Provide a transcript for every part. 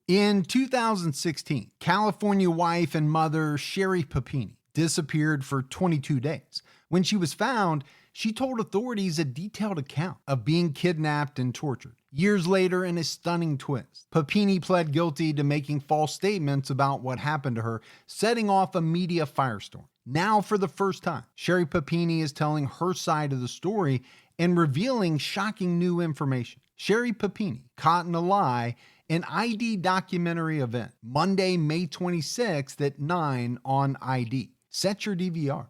In 2016, California wife and mother Sherry Papini disappeared for 22 days. When she was found, she told authorities a detailed account of being kidnapped and tortured. Years later, in a stunning twist, Papini pled guilty to making false statements about what happened to her, setting off a media firestorm. Now, for the first time, Sherry Papini is telling her side of the story and revealing shocking new information. Sherry Papini, Caught in a Lie, an ID documentary event, Monday, May 26th at 9 on ID. Set your DVR.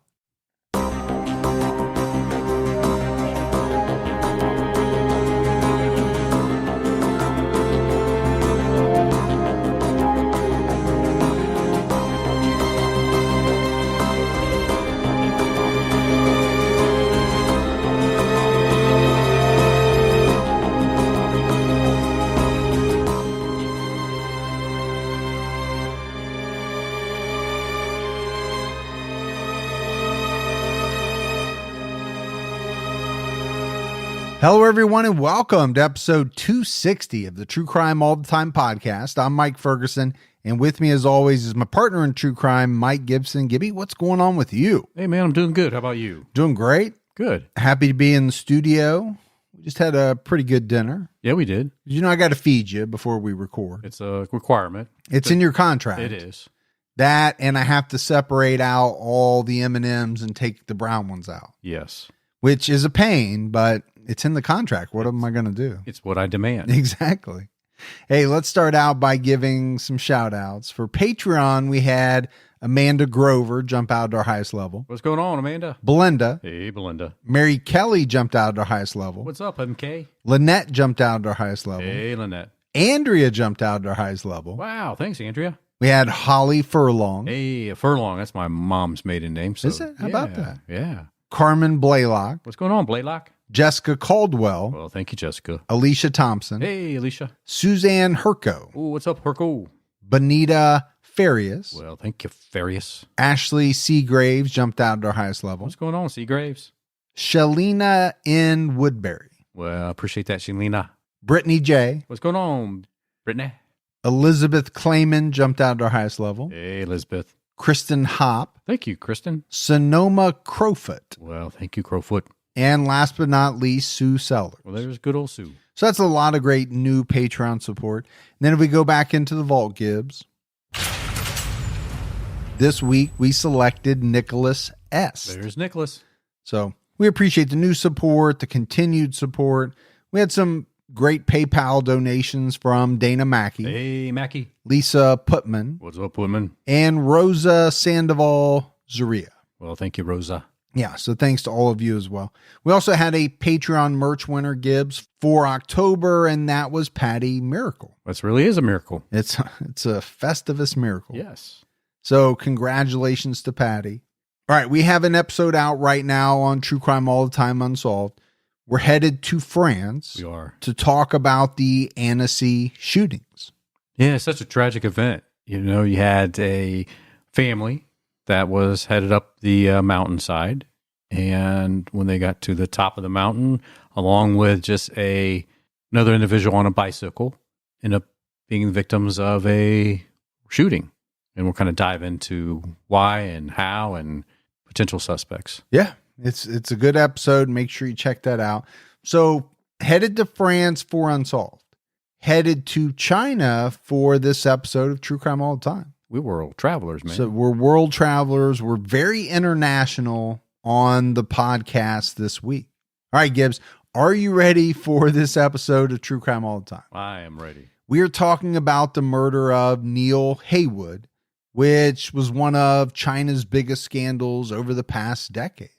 Hello, everyone, and welcome to episode 260 of the True Crime All the Time podcast. I'm Mike Ferguson, and with me, as always, is my partner in true crime, Mike Gibson. Gibby, what's going on with you? Hey, man, I'm doing good. How about you? Doing great. Good. Happy to be in the studio. We just had a pretty good dinner. Yeah, we did. You know, I got to feed you before we record. It's a requirement. It's in your contract. It is. That, and I have to separate out all the M&Ms and take the brown ones out. Yes. Which is a pain, but it's in the contract. What am I going to do? It's what I demand. Exactly. Hey, let's start out by giving some shout outs. For Patreon, we had Amanda Grover jump out to our highest level. What's going on, Amanda? Belinda. Hey, Belinda. Mary Kelly jumped out to our highest level. What's up, MK? Lynette jumped out to our highest level. Hey, Lynette. Andrea jumped out to our highest level. Wow, thanks, Andrea. We had Holly Furlong. Hey, Furlong. That's my mom's maiden name. So, Is it? How about that? Yeah. Carmen Blaylock. What's going on, Blaylock? Jessica Caldwell. Well, thank you, Jessica. Alicia Thompson. Hey, Alicia. Suzanne Herco. Ooh, what's up, Herco? Bonita Farias. Well, thank you, Farius. Ashley Seagraves jumped out to our highest level. What's going on, Seagraves? Shalina N. Woodbury. Well, I appreciate that, Shalina. Brittany J. What's going on, Brittany? Elizabeth Clayman jumped out to our highest level. Hey, Elizabeth. Kristen Hopp. Thank you, Kristen. Sonoma Crowfoot. Well, thank you, Crowfoot. And last but not least, Sue Sellers. Well, there's good old Sue. So that's a lot of great new Patreon support. And then if we go back into the vault, Gibbs, this week we selected Nicholas S. There's Nicholas. So we appreciate the new support, the continued support. We had some great PayPal donations from Dana Mackey. Hey, Mackey. Lisa Putman. What's up, Woodman? And Rosa Sandoval Zaria. Well, thank you, Rosa. Yeah, so thanks to all of you as well. We also had a Patreon merch winner, Gibbs, for October, and that was Patty Miracle. This really is a miracle. It's a Festivus miracle. Yes. So congratulations to Patty. All right, we have an episode out right now on True Crime All the Time Unsolved. We're headed to France. We are. To talk about the Annecy shootings. Yeah, it's such a tragic event. You know, you had a family that was headed up the mountainside. And when they got to the top of the mountain, along with just another individual on a bicycle, ended up being victims of a shooting. And we'll kind of dive into why and how and potential suspects. Yeah, it's a good episode. Make sure you check that out. So headed to France for Unsolved. Headed to China for this episode of True Crime All the Time. We were world travelers, man. So we're world travelers. We're very international on the podcast this week. All right, Gibbs, are you ready for this episode of True Crime All the Time? I am ready. We are talking about the murder of Neil Heywood, which was one of China's biggest scandals over the past decade.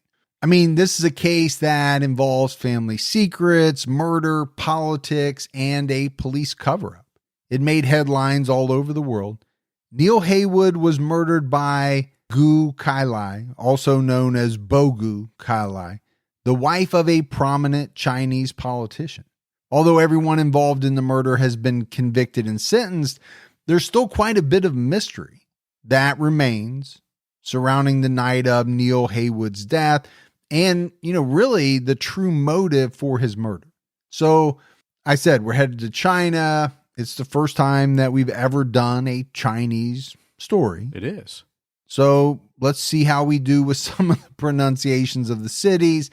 I mean, this is a case that involves family secrets, murder, politics, and a police cover-up. It made headlines all over the world. Neil Heywood was murdered by Bogu Kailai, also known as Bogu Kailai, the wife of a prominent Chinese politician. Although everyone involved in the murder has been convicted and sentenced, there's still quite a bit of mystery that remains surrounding the night of Neil Heywood's death and, really the true motive for his murder. So I said, we're headed to China. It's the first time that we've ever done a Chinese story. It is. So let's see how we do with some of the pronunciations of the cities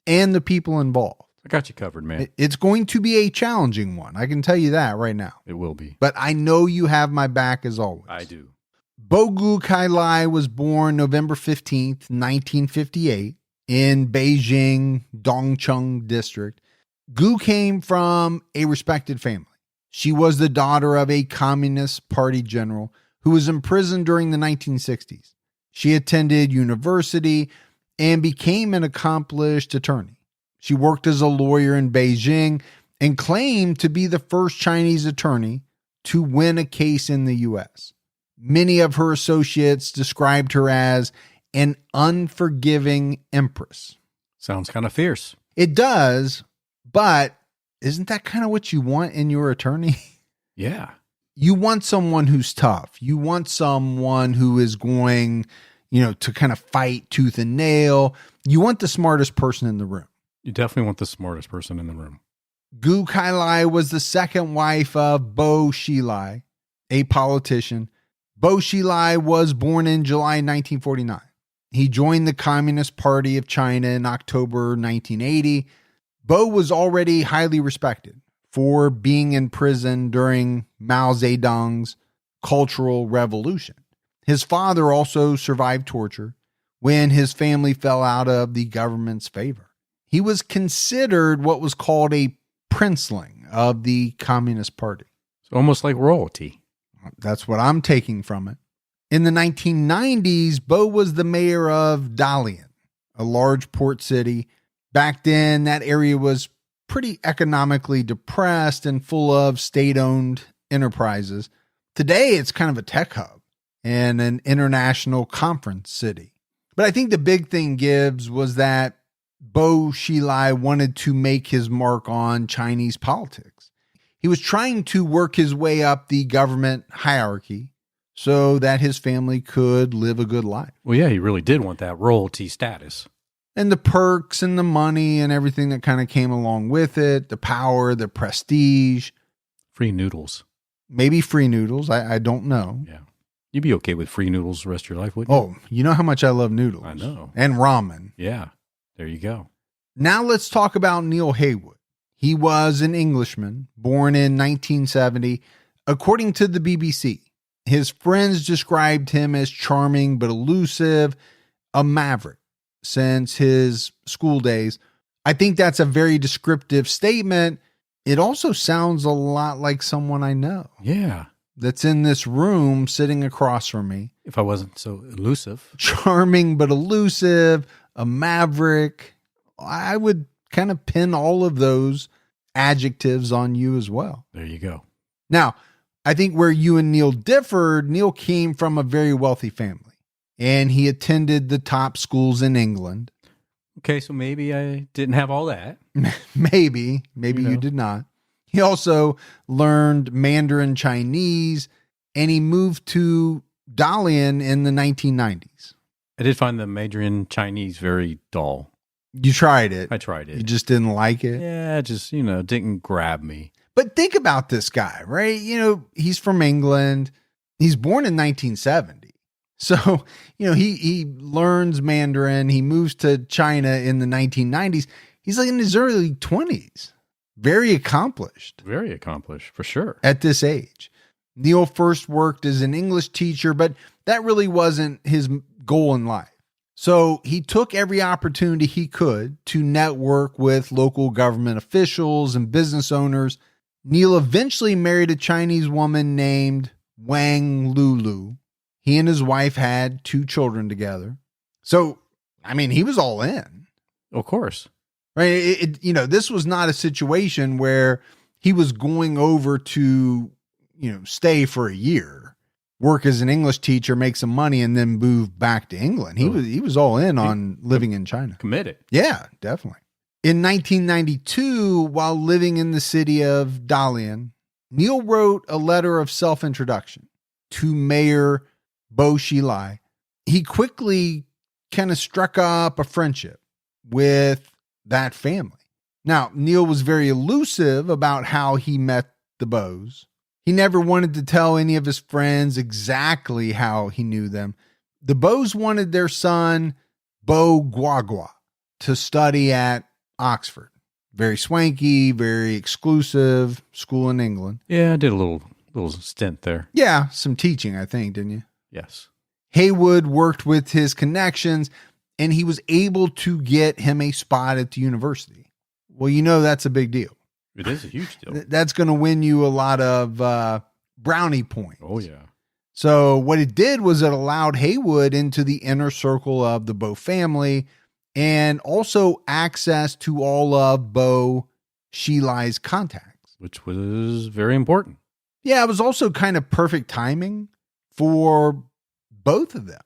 and the people involved. I got you covered, man. It's going to be a challenging one. I can tell you that right now. It will be. But I know you have my back as always. I do. Bogu Kailai was born November 15th, 1958 in Beijing, Dongcheng district. Gu came from a respected family. She was the daughter of a Communist Party general who was imprisoned during the 1960s. She attended university and became an accomplished attorney. She worked as a lawyer in Beijing and claimed to be the first Chinese attorney to win a case in the U.S. Many of her associates described her as an unforgiving empress. Sounds kind of fierce. It does, but isn't that kind of what you want in your attorney? Yeah. You want someone who's tough. You want someone who is going, to kind of fight tooth and nail. You want the smartest person in the room. You definitely want the smartest person in the room. Gu Kailai was the second wife of Bo Xilai, a politician. Bo Xilai was born in July 1949. He joined the Communist Party of China in October 1980. Bo was already highly respected for being in prison during Mao Zedong's Cultural Revolution. His father also survived torture when his family fell out of the government's favor. He was considered what was called a princeling of the Communist Party. It's almost like royalty. That's what I'm taking from it. In the 1990s, Bo was the mayor of Dalian, a large port city. Back then, that area was pretty economically depressed and full of state-owned enterprises. Today, it's kind of a tech hub and an international conference city. But I think the big thing, Gibbs, was that Bo Xilai wanted to make his mark on Chinese politics. He was trying to work his way up the government hierarchy so that his family could live a good life. Well, yeah, he really did want that royalty status. And the perks and the money and everything that kind of came along with it, the power, the prestige. Free noodles. Maybe free noodles. I don't know. Yeah. You'd be okay with free noodles the rest of your life, wouldn't you? Oh, you know how much I love noodles. I know. And ramen. Yeah. There you go. Now let's talk about Neil Heywood. He was an Englishman born in 1970. According to the BBC, his friends described him as charming but elusive, a maverick since his school days. I think that's a very descriptive statement. It also sounds a lot like someone I know. Yeah. That's in this room sitting across from me. If I wasn't so elusive. Charming but elusive, a maverick. I would kind of pin all of those adjectives on you as well. There you go. Now, I think where you and Neil differed, Neil came from a very wealthy family and he attended the top schools in England. Okay, so maybe I didn't have all that. Maybe you did not. He also learned Mandarin Chinese and he moved to Dalian in the 1990s. I did find the Mandarin Chinese very dull. You tried it. I tried it. You just didn't like it. Yeah, just, didn't grab me. But think about this guy, right? He's from England. He's born in 1970. So, he learns Mandarin. He moves to China in the 1990s. He's like in his early 20s. Very accomplished. Very accomplished, for sure. At this age. Neil first worked as an English teacher, but that really wasn't his goal in life. So he took every opportunity he could to network with local government officials and business owners. Neil eventually married a Chinese woman named Wang Lulu. He and his wife had 2 children together. So, he was all in. Of course. Right? This was not a situation where he was going over to, stay for a year, work as an English teacher, make some money, and then move back to England. He was all in on living in China. Committed. Yeah, definitely. In 1992, while living in the city of Dalian, Neil wrote a letter of self-introduction to Mayor Bo Xilai. He quickly kind of struck up a friendship with that family. Now, Neil was very elusive about how he met the Bows. He never wanted to tell any of his friends exactly how he knew them. The Bows wanted their son, Bo Xilai, to study at Oxford. Very swanky, very exclusive school in England. Yeah, I did a little stint there. Yeah, some teaching, I think, didn't you? Yes. Heywood worked with his connections, and he was able to get him a spot at the university. Well, that's a big deal. It is a huge deal. That's going to win you a lot of brownie points. Oh, yeah. So what it did was it allowed Heywood into the inner circle of the Bo family and also access to all of Bo Xilai's contacts. Which was very important. Yeah, it was also kind of perfect timing for both of them.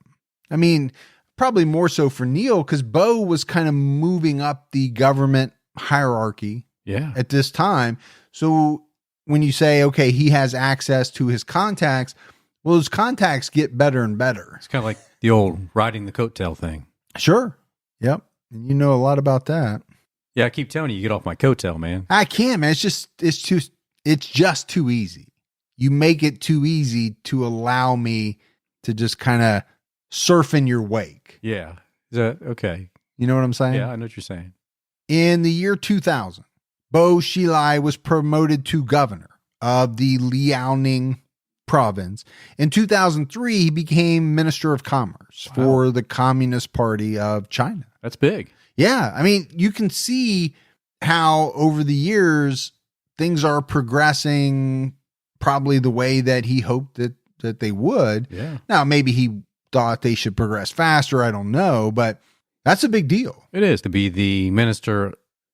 I mean, probably more so for Neil because Bo was kind of moving up the government hierarchy at this time. So when you say, okay, he has access to his contacts, well, his contacts get better and better. It's kind of like the old riding the coattail thing. Sure. Yep. And you know a lot about that. Yeah, I keep telling you, get off my coattail, man. I can't, man. It's just too easy. You make it too easy to allow me to just kind of surf in your wake. Yeah. Is that okay? You know what I'm saying? Yeah, I know what you're saying. In the year 2000, Bo Xilai was promoted to governor of the Liaoning province. In 2003, he became Minister of Commerce for the Communist Party of China. That's big. Yeah. I mean, you can see how over the years, things are progressing probably the way that he hoped that they would. Yeah. Now, maybe he thought they should progress faster. I don't know, but that's a big deal. It is to be the Minister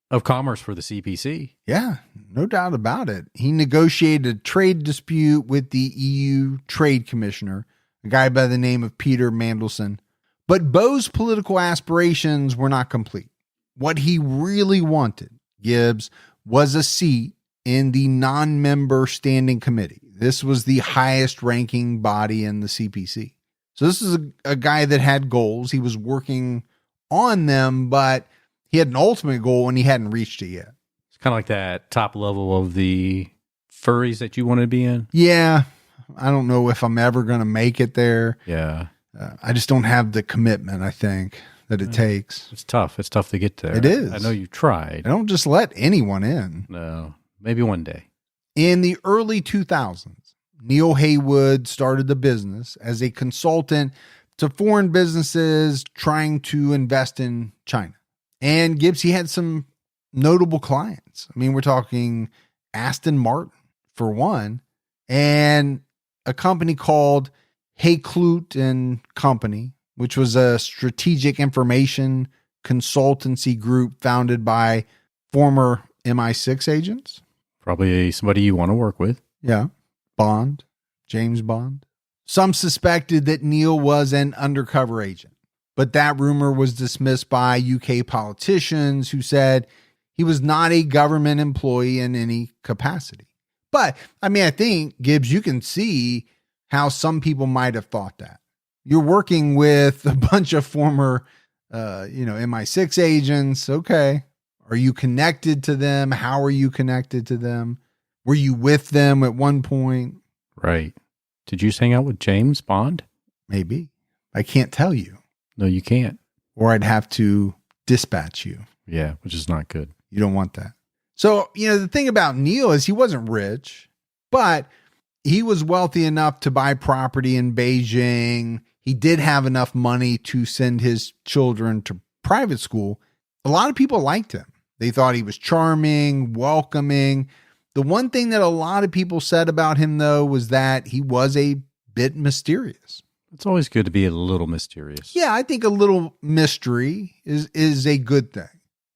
of Commerce for the CPC. Yeah, no doubt about it. He negotiated a trade dispute with the EU Trade Commissioner, a guy by the name of Peter Mandelson. But Bo's political aspirations were not complete. What he really wanted, Gibbs, was a seat in the non-member standing committee. This was the highest ranking body in the CPC. So this is a guy that had goals. He was working on them, but he had an ultimate goal and he hadn't reached it yet. It's kind of like that top level of the furries that you want to be in. Yeah. I don't know if I'm ever going to make it there. Yeah. I just don't have the commitment, I think, that it takes. It's tough. It's tough to get there. It is. I know you tried. I don't just let anyone in. No. Maybe one day. In the early 2000s, Neil Heywood started the business as a consultant to foreign businesses trying to invest in China. And Gibbs, he had some notable clients. I mean, we're talking Aston Martin, for one, and a company called Heywood and Company, which was a strategic information consultancy group founded by former MI6 agents. Probably somebody you want to work with. Yeah. Bond, James Bond. Some suspected that Neil was an undercover agent, but that rumor was dismissed by UK politicians who said he was not a government employee in any capacity. But, I mean, I think, Gibbs, you can see how some people might have thought that. You're working with a bunch of former, MI6 agents. Okay. Are you connected to them? How are you connected to them? Were you with them at one point? Right. Did you just hang out with James Bond? Maybe. I can't tell you. No, you can't. Or I'd have to dispatch you. Yeah, which is not good. You don't want that. So, the thing about Neil is he wasn't rich, but he was wealthy enough to buy property in Beijing. He did have enough money to send his children to private school. A lot of people liked him. They thought he was charming, welcoming. The one thing that a lot of people said about him, though, was that he was a bit mysterious. It's always good to be a little mysterious. Yeah, I think a little mystery is a good thing.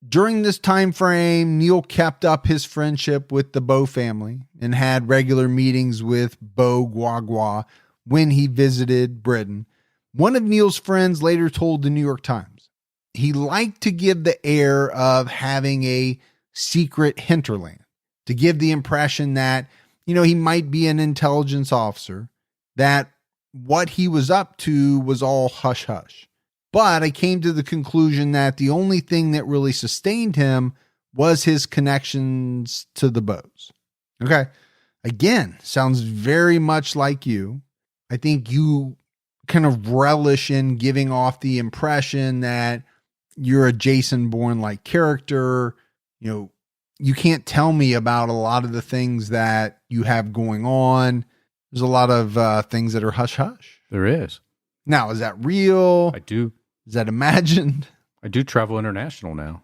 During this time frame, Neil kept up his friendship with the Bo family and had regular meetings with Bo Xilai when he visited Britain. One of Neil's friends later told the New York Times he liked to give the air of having a secret hinterland, to give the impression that, he might be an intelligence officer, that what he was up to was all hush hush. But I came to the conclusion that the only thing that really sustained him was his connections to the Bows. Okay. Again, sounds very much like you. I think you kind of relish in giving off the impression that you're a Jason Bourne-like character. You know, you can't tell me about a lot of the things that you have going on. There's a lot of things that are hush-hush. There is. Now, is that real? I do. Is that imagined? I do travel international now.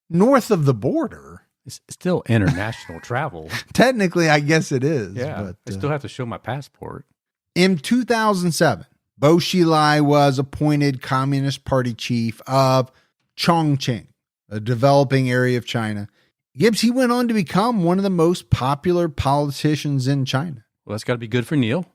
North of the border? It's still international travel. Technically, I guess it is. Yeah, but, I still have to show my passport. In 2007, Bo Xilai was appointed Communist Party chief of Chongqing, a developing area of China. Gibbs, he went on to become one of the most popular politicians in China. Well, that's got to be good for Neil.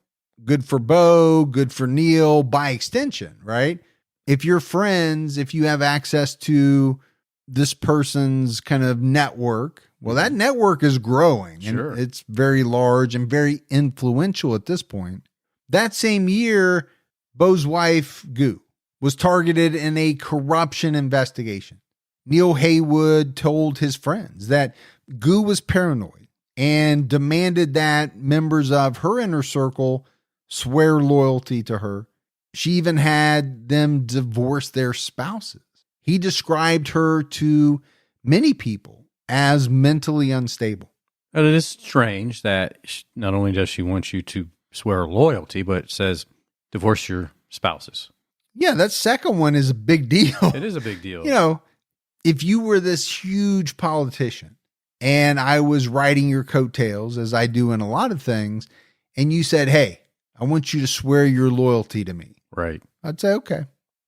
Good for Bo, good for Neil, by extension, right? If you're friends, if you have access to this person's kind of network, well, that network is growing. Sure. And it's very large and very influential at this point. That same year, Bo's wife, Gu, was targeted in a corruption investigation. Neil Heywood told his friends that Gu was paranoid and demanded that members of her inner circle swear loyalty to her. She even had them divorce their spouses. He described her to many people as mentally unstable. And it is strange that not only does she want you to swear loyalty, but it says divorce your spouses. Yeah, that second one is a big deal. It is a big deal. You know, if you were this huge politician and I was riding your coattails, as I do in a lot of things, and you said, hey, I want you to swear your loyalty to me. Right. I'd say, okay,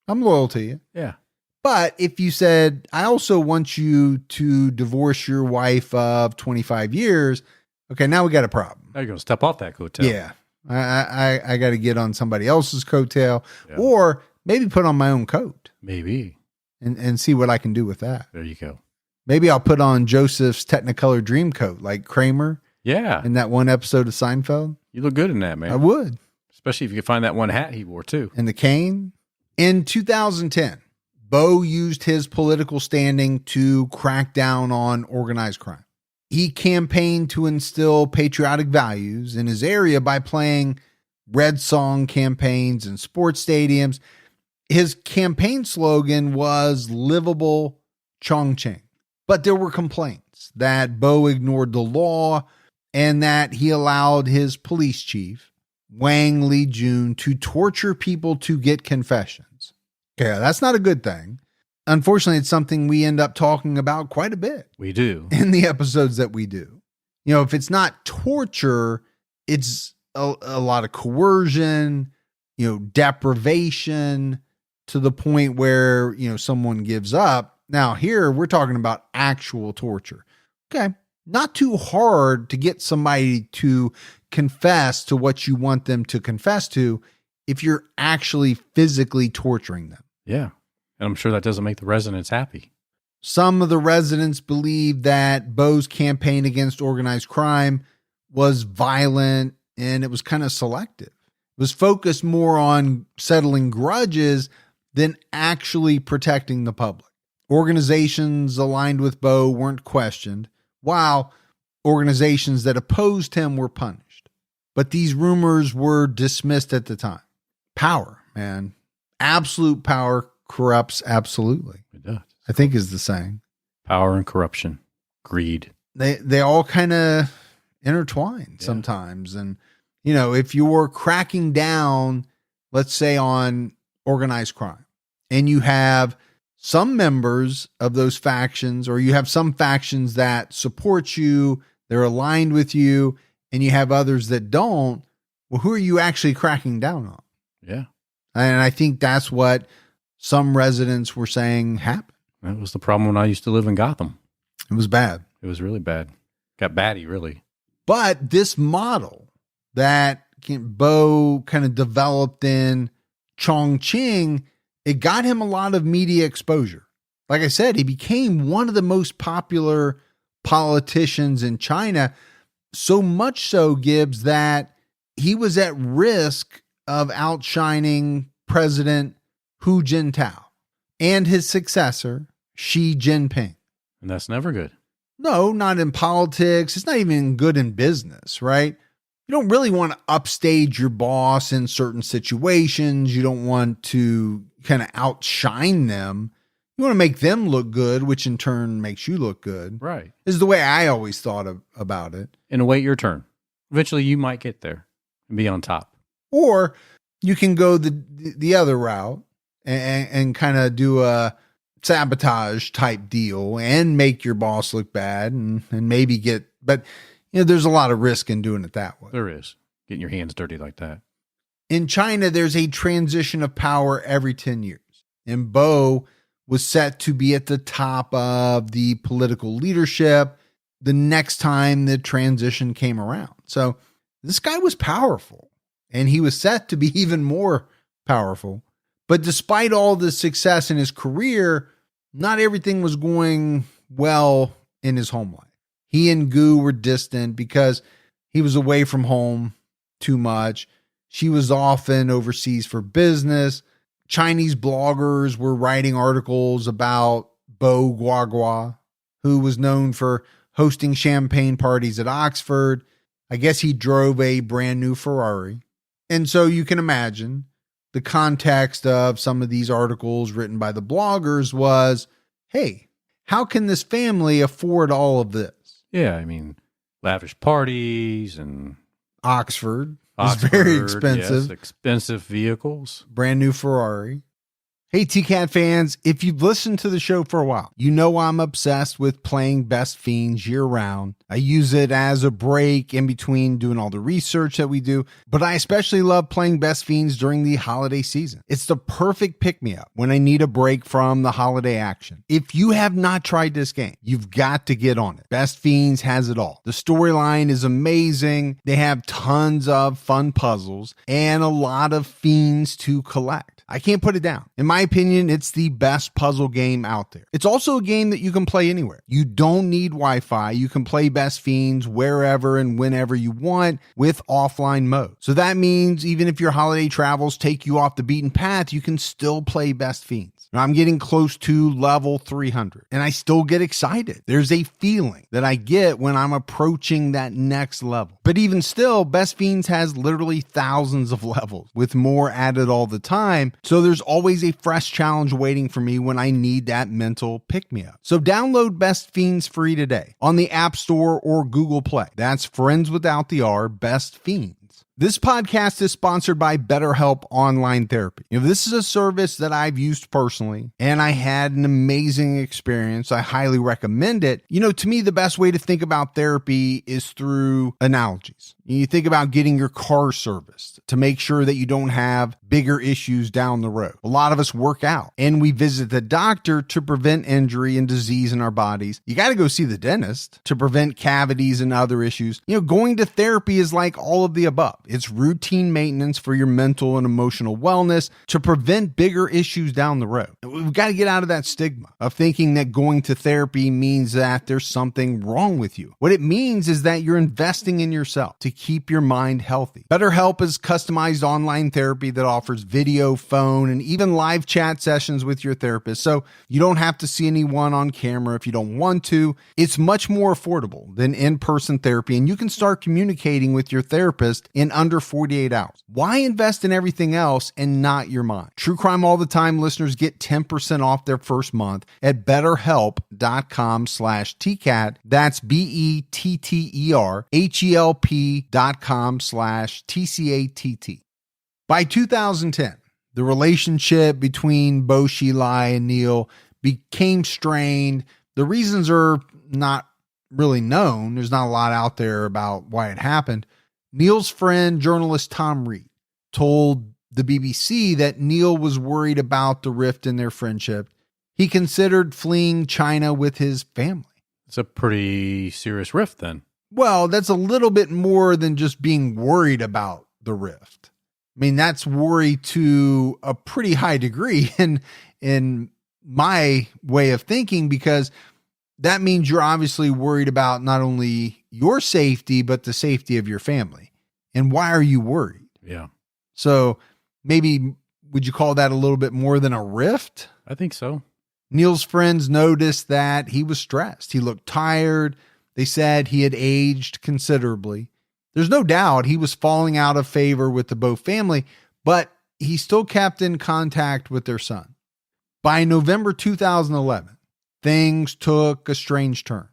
I'm loyal to you. Yeah. But if you said, I also want you to divorce your wife of 25 years, okay, now we got a problem. Now you're going to step off that coattail. Yeah. I got to get on somebody else's coattail, Yeah. or maybe put on my own coat Maybe. and see what I can do with that. There you go. Maybe I'll put on Joseph's Technicolor dream coat like Kramer Yeah. in that one episode of Seinfeld. You look good in that, man. I would. Especially if you could find that one hat he wore too. And the cane. In 2010, Bo used his political standing to crack down on organized crime. He campaigned to instill patriotic values in his area by playing Red Song campaigns in sports stadiums. His campaign slogan was livable Chongqing. But there were complaints that Bo ignored the law and that he allowed his police chief, Wang Lijun, to torture people to get confessions. Okay, that's not a good thing. Unfortunately, it's something we end up talking about quite a bit We do. in the episodes that we do. You know, if it's not torture, it's a lot of coercion, you know, deprivation to the point where, you know, someone gives up. Now, here we're talking about actual torture. Okay, not too hard to get somebody to confess to what you want them to confess to if you're actually physically torturing them. Yeah. And I'm sure that doesn't make the residents happy. Some of the residents believe that Bo's campaign against organized crime was violent and it was kind of selective. It was focused more on settling grudges than actually protecting the public. Organizations aligned with Bo weren't questioned, while organizations that opposed him were punished. But these rumors were dismissed at the time. Power, man. Absolute power corrupts absolutely. It does. I think is the saying. Power and corruption, greed. They all kind of intertwine Yeah. sometimes. And, you know, if you're cracking down, let's say on organized crime, and you have some members of those factions, or you have some factions that support you, they're aligned with you, and you have others that don't, well, who are you actually cracking down on? Yeah. And I think that's what some residents were saying happened. That was the problem when I used to live in Gotham. It was bad. It was really bad. Got batty, really. But this model that Bo kind of developed in Chongqing, it got him a lot of media exposure. Like I said, he became one of the most popular politicians in China, so much so, Gibbs, that he was at risk of outshining President Hu Jintao and his successor, Xi Jinping. And that's never good. No, not in politics. It's not even good in business, right? You don't really want to upstage your boss in certain situations. You don't want to kind of outshine them. You want to make them look good, which in turn makes you look good. Right. This is the way I always thought about it. And wait your turn. Eventually you might get there and be on top. Or you can go the other route and kind of do a sabotage type deal and make your boss look bad and maybe get, but there's a lot of risk in doing it that way. There is. Getting your hands dirty like that. In China, there's a transition of power every 10 years. And Bo was set to be at the top of the political leadership the next time the transition came around. So this guy was powerful and he was set to be even more powerful. But despite all the success in his career, not everything was going well in his home life. He and Gu were distant because he was away from home too much. She was often overseas for business. Chinese bloggers were writing articles about Bo Guagua, who was known for hosting champagne parties at Oxford. I guess he drove a brand new Ferrari. And so you can imagine the context of some of these articles written by the bloggers was, hey, how can this family afford all of this? Yeah, I mean, lavish parties and Oxford is very expensive. Yes, expensive vehicles. Brand new Ferrari. Hey, TCAT fans, if you've listened to the show for a while, you know I'm obsessed with playing Best Fiends year round. I use it as a break in between doing all the research that we do, but I especially love playing Best Fiends during the holiday season. It's the perfect pick-me-up when I need a break from the holiday action. If you have not tried this game, you've got to get on it. Best Fiends has it all. The storyline is amazing. They have tons of fun puzzles and a lot of fiends to collect. I can't put it down. In my opinion, it's the best puzzle game out there. It's also a game that you can play anywhere. You don't need Wi-Fi. You can play Best Fiends wherever and whenever you want with offline mode. So that means even if your holiday travels take you off the beaten path, you can still play Best Fiends. Now, I'm getting close to level 300 and I still get excited. There's a feeling that I get when I'm approaching that next level. But even still, Best Fiends has literally thousands of levels with more added all the time. So there's always a fresh challenge waiting for me when I need that mental pick-me-up. So download Best Fiends free today on the App Store or Google Play. That's friends without the R, Best Fiends. This podcast is sponsored by BetterHelp Online Therapy. This is a service that I've used personally, and I had an amazing experience. I highly recommend it. To me, the best way to think about therapy is through analogies. You think about getting your car serviced to make sure that you don't have bigger issues down the road. A lot of us work out and we visit the doctor to prevent injury and disease in our bodies. You got to go see the dentist to prevent cavities and other issues. Going to therapy is like all of the above. It's routine maintenance for your mental and emotional wellness to prevent bigger issues down the road. We've got to get out of that stigma of thinking that going to therapy means that there's something wrong with you. What it means is that you're investing in yourself to keep your mind healthy. BetterHelp is customized online therapy that offers video, phone, and even live chat sessions with your therapist, so you don't have to see anyone on camera if you don't want to. It's much more affordable than in-person therapy, and you can start communicating with your therapist in under 48 hours. Why invest in everything else and not your mind? True Crime All the Time listeners get 10% off their first month at betterhelp.com/TCAT. That's BetterHelp.com/TCATT. By 2010, the relationship between Bo Xilai and Neil became strained. The reasons are not really known. There's not a lot out there about why it happened. Neil's friend, journalist Tom Reed, told the BBC that Neil was worried about the rift in their friendship. He considered fleeing China with his family. It's a pretty serious rift then. Well, that's a little bit more than just being worried about the rift. I mean, that's worry to a pretty high degree in my way of thinking, because that means you're obviously worried about not only your safety, but the safety of your family. And why are you worried? Yeah. So maybe, would you call that a little bit more than a rift? I think so. Neil's friends noticed that he was stressed. He looked tired. They said he had aged considerably. There's no doubt he was falling out of favor with the Bo family, but he still kept in contact with their son. By November 2011, things took a strange turn.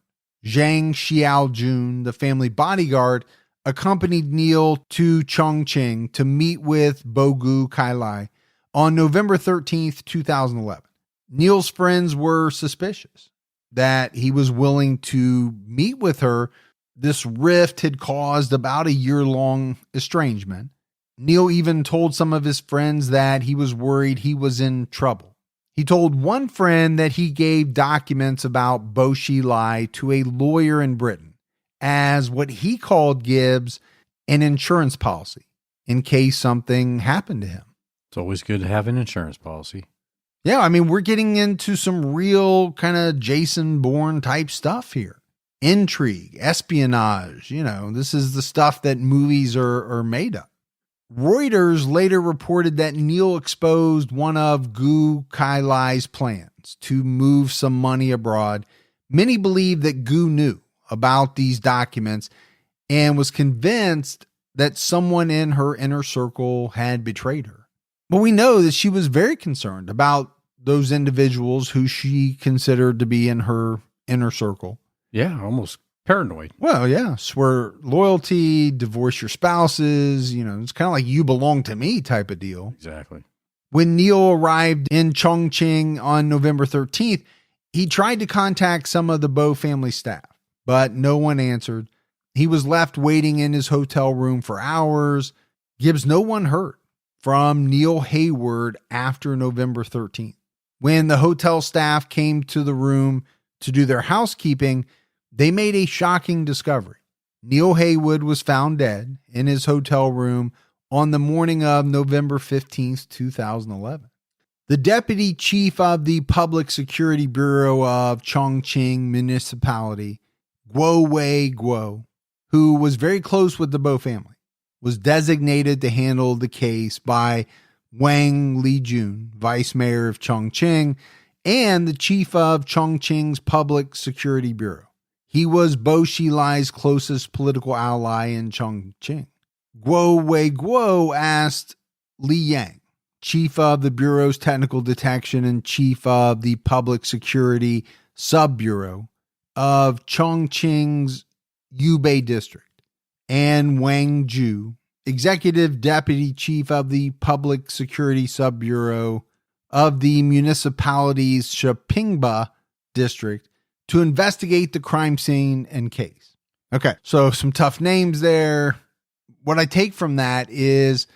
Zhang Xiaojun, the family bodyguard, accompanied Neil to Chongqing to meet with Bogu Kailai on November 13th, 2011. Neil's friends were suspicious that he was willing to meet with her. This rift had caused about a year-long estrangement. Neil even told some of his friends that he was worried he was in trouble. He told one friend that he gave documents about Bo Xilai to a lawyer in Britain as what he called Gibbs an insurance policy in case something happened to him. It's always good to have an insurance policy. Yeah, I mean, we're getting into some real kind of Jason Bourne type stuff here. Intrigue, espionage, this is the stuff that movies are made of. Reuters later reported that Neil exposed one of Bogu Kailai's plans to move some money abroad. Many believe that Gu knew about these documents and was convinced that someone in her inner circle had betrayed her. But we know that she was very concerned about those individuals who she considered to be in her inner circle. Yeah, almost paranoid. Well, yeah. Swear loyalty, divorce your spouses. It's kind of like you belong to me type of deal. Exactly. When Neil arrived in Chongqing on November 13th, he tried to contact some of the Bo family staff, but no one answered. He was left waiting in his hotel room for hours. Gibbs, no one heard from Neil Heywood after November 13th. When the hotel staff came to the room to do their housekeeping, they made a shocking discovery. Neil Heywood was found dead in his hotel room on the morning of November 15th, 2011. The deputy chief of the Public Security Bureau of Chongqing Municipality, Guo, who was very close with the Bo family, was designated to handle the case by Wang Lijun, vice mayor of Chongqing, and the chief of Chongqing's Public Security Bureau. He was Bo Xilai's closest political ally in Chongqing. Guo asked Li Yang, chief of the Bureau's Technical Detection and chief of the Public Security Sub-Bureau of Chongqing's Yubei District, and Wang Zhu, executive deputy chief of the Public Security Sub-Bureau of the municipality's Shapingba District, to investigate the crime scene and case. Okay, so some tough names there. What I take from that is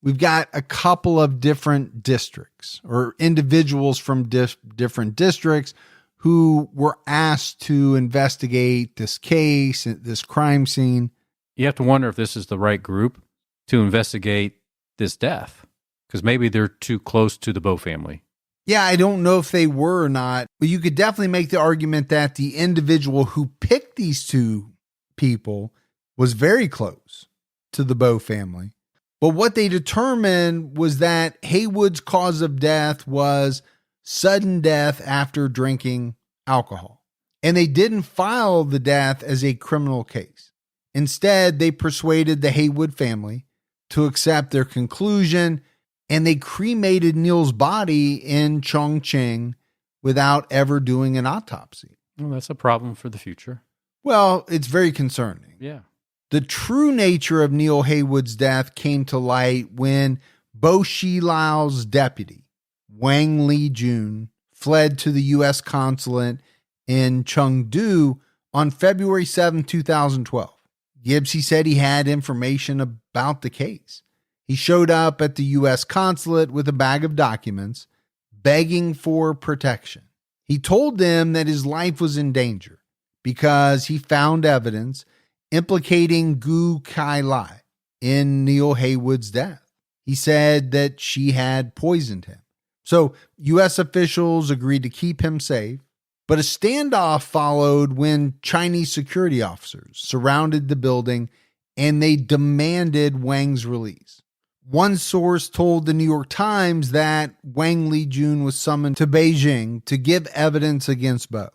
we've got a couple of different districts or individuals from different districts who were asked to investigate this case, this crime scene. You have to wonder if this is the right group to investigate this death, because maybe they're too close to the Bo family. Yeah, I don't know if they were or not, but you could definitely make the argument that the individual who picked these two people was very close to the Bo family. But what they determined was that Heywood's cause of death was sudden death after drinking alcohol. And they didn't file the death as a criminal case. Instead, they persuaded the Heywood family to accept their conclusion, and they cremated Neil's body in Chongqing without ever doing an autopsy. Well, that's a problem for the future. Well, it's very concerning. Yeah. The true nature of Neil Heywood's death came to light when Bo Xilai's deputy, Wang Lijun, fled to the U.S. consulate in Chengdu on February 7, 2012. Gibbs, he said he had information about the case. He showed up at the U.S. consulate with a bag of documents, begging for protection. He told them that his life was in danger because he found evidence implicating Bogu Kailai in Neil Heywood's death. He said that she had poisoned him. So U.S. officials agreed to keep him safe, but a standoff followed when Chinese security officers surrounded the building and they demanded Wang's release. One source told the New York Times that Wang Lijun was summoned to Beijing to give evidence against Bo.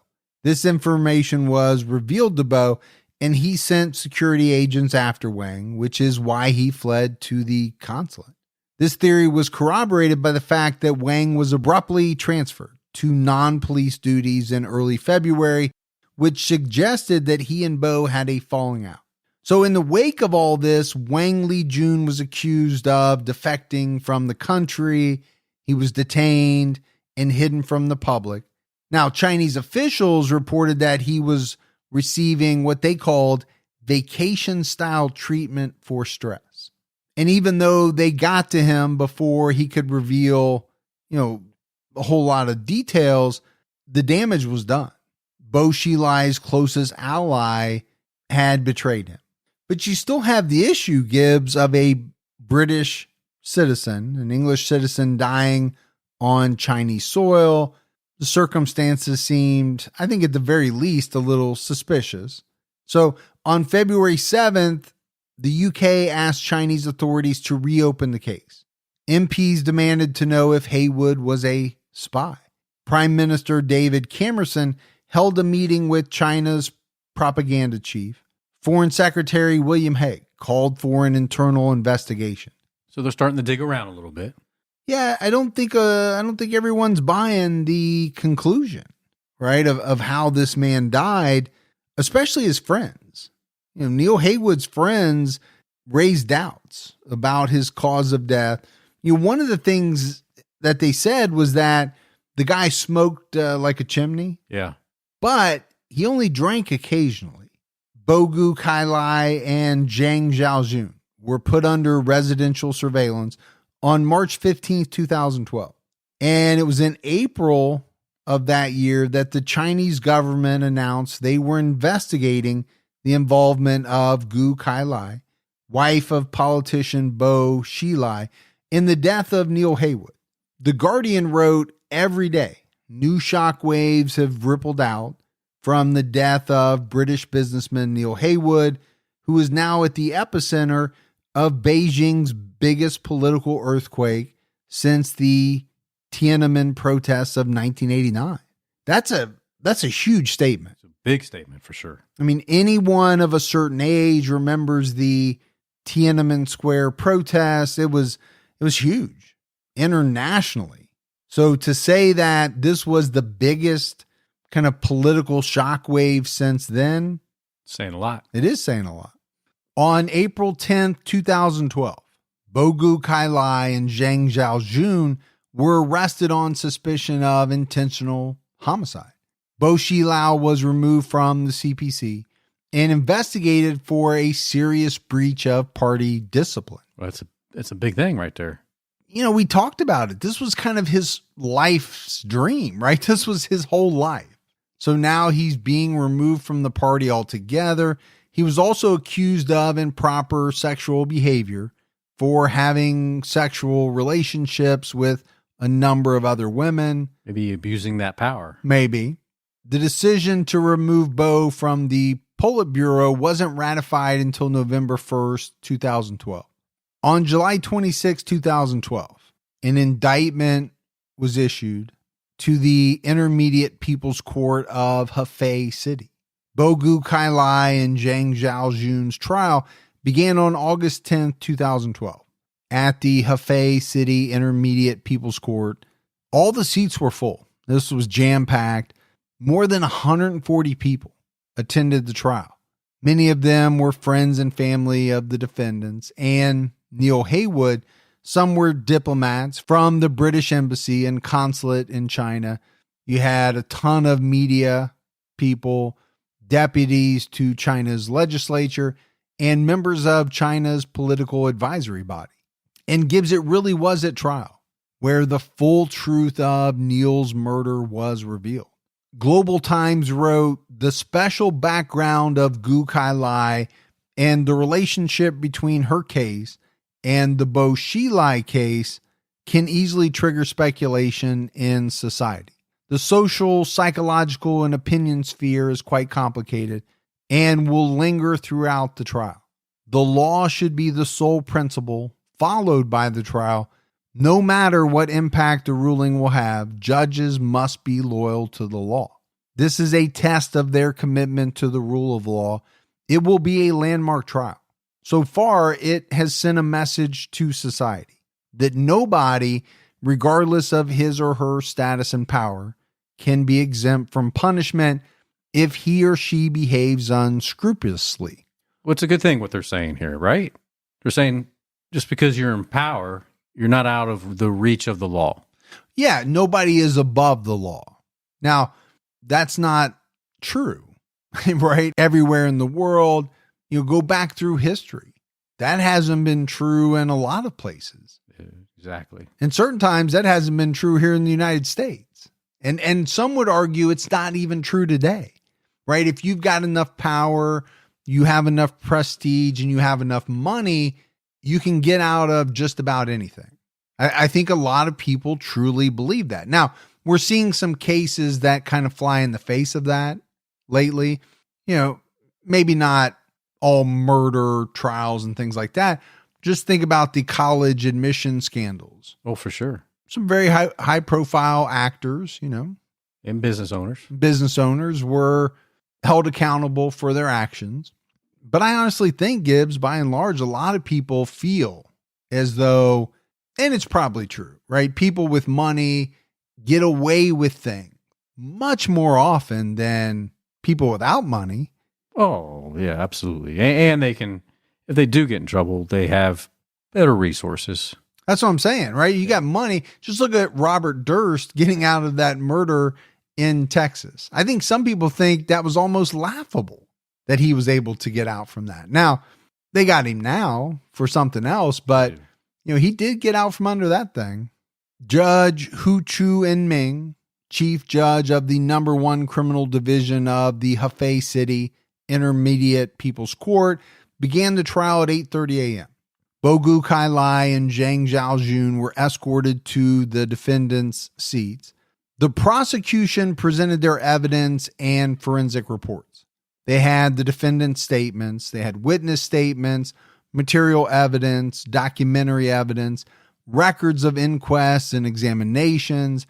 This information was revealed to Bo, and he sent security agents after Wang, which is why he fled to the consulate. This theory was corroborated by the fact that Wang was abruptly transferred to non-police duties in early February, which suggested that he and Bo had a falling out. So in the wake of all this, Wang Lijun was accused of defecting from the country. He was detained and hidden from the public. Now, Chinese officials reported that he was receiving what they called vacation-style treatment for stress. And even though they got to him before he could reveal, a whole lot of details, the damage was done. Bo Xilai's closest ally had betrayed him. But you still have the issue, Gibbs, of a British citizen, an English citizen dying on Chinese soil. The circumstances seemed, I think at the very least, a little suspicious. So on February 7th, the UK asked Chinese authorities to reopen the case. MPs demanded to know if Heywood was a spy. Prime Minister David Cameron held a meeting with China's propaganda chief. Foreign Secretary William Hague called for an internal investigation. So they're starting to dig around a little bit. Yeah, I don't think everyone's buying the conclusion, right, of how this man died, especially his friends. Neil Heywood's friends raised doubts about his cause of death. One of the things that they said was that the guy smoked like a chimney. Yeah. But he only drank occasionally. Bogu Kailai and Zhang Xiaojun were put under residential surveillance on March 15th, 2012. And it was in April of that year that the Chinese government announced they were investigating the involvement of Bogu Kailai, wife of politician Bo Xilai, in the death of Neil Heywood. The Guardian wrote, every day, new shockwaves have rippled out from the death of British businessman Neil Heywood, who is now at the epicenter of Beijing's biggest political earthquake since the Tiananmen protests of 1989. That's a huge statement. It's a big statement for sure. I mean, anyone of a certain age remembers the Tiananmen Square protests. It was huge internationally. So to say that this was the biggest kind of political shockwave since then, saying a lot. It is saying a lot. On April 10th, 2012, Bogu Kailai and Zhang Xiaojun were arrested on suspicion of intentional homicide. Bo Xilai was removed from the CPC and investigated for a serious breach of party discipline. Well, it's a big thing right there. We talked about it. This was kind of his life's dream, right? This was his whole life. So now he's being removed from the party altogether. He was also accused of improper sexual behavior for having sexual relationships with a number of other women. Maybe abusing that power. Maybe. The decision to remove Bo from the Politburo wasn't ratified until November 1st, 2012. On July 26, 2012, an indictment was issued to the Intermediate People's Court of Hefei City. Bogu Kailai and Zhang Xiaojun's trial began on August 10, 2012. At the Hefei City Intermediate People's Court, all the seats were full. This was jam-packed. More than 140 people attended the trial. Many of them were friends and family of the defendants and Neil Heywood. Some were diplomats from the British Embassy and consulate in China. You had a ton of media people, deputies to China's legislature, and members of China's political advisory body. And Gibbs, it really was at trial where the full truth of Neil's murder was revealed. Global Times wrote, the special background of Bogu Kailai and the relationship between her case and the Bo Xilai case can easily trigger speculation in society. The social, psychological, and opinion sphere is quite complicated and will linger throughout the trial. The law should be the sole principle followed by the trial, no matter what impact the ruling will have, judges must be loyal to the law. This is a test of their commitment to the rule of law. It will be a landmark trial. So far, it has sent a message to society that nobody, regardless of his or her status and power, can be exempt from punishment if he or she behaves unscrupulously. Well, it's a good thing what they're saying here, right? They're saying just because you're in power, you're not out of the reach of the law. Yeah, nobody is above the law. Now, that's not true, right? Everywhere in the world, you go back through history. That hasn't been true in a lot of places. Exactly. And certain times that hasn't been true here in the United States. And some would argue it's not even true today, right? If you've got enough power, you have enough prestige, and you have enough money, you can get out of just about anything. I think a lot of people truly believe that. Now, we're seeing some cases that kind of fly in the face of that lately. You know, maybe not all murder trials and things like that. Just think about the college admission scandals. Oh, for sure. Some very high profile actors, you know, And business owners were held accountable for their actions. But I honestly think, Gibbs, by and large, a lot of people feel as though, and it's probably true, right? People with money get away with things much more often than people without money. Oh, yeah, absolutely. And they can, if they do get in trouble, they have better resources. That's what I'm saying, right? You got money. Just look at Robert Durst getting out of that murder in Texas. I think some people think that was almost laughable that he was able to get out from that. Now, they got him now for something else, but you know, he did get out from under that thing. Judge Hu Chu En Ming, chief judge of the number 1 criminal division of the Hefei City Intermediate People's Court, began the trial at 8:30 a.m. Bogu Kailai and Zhang Zhaojun were escorted to the defendants' seats. The prosecution presented their evidence and forensic reports. They had the defendant's statements, they had witness statements, material evidence, documentary evidence, records of inquests and examinations,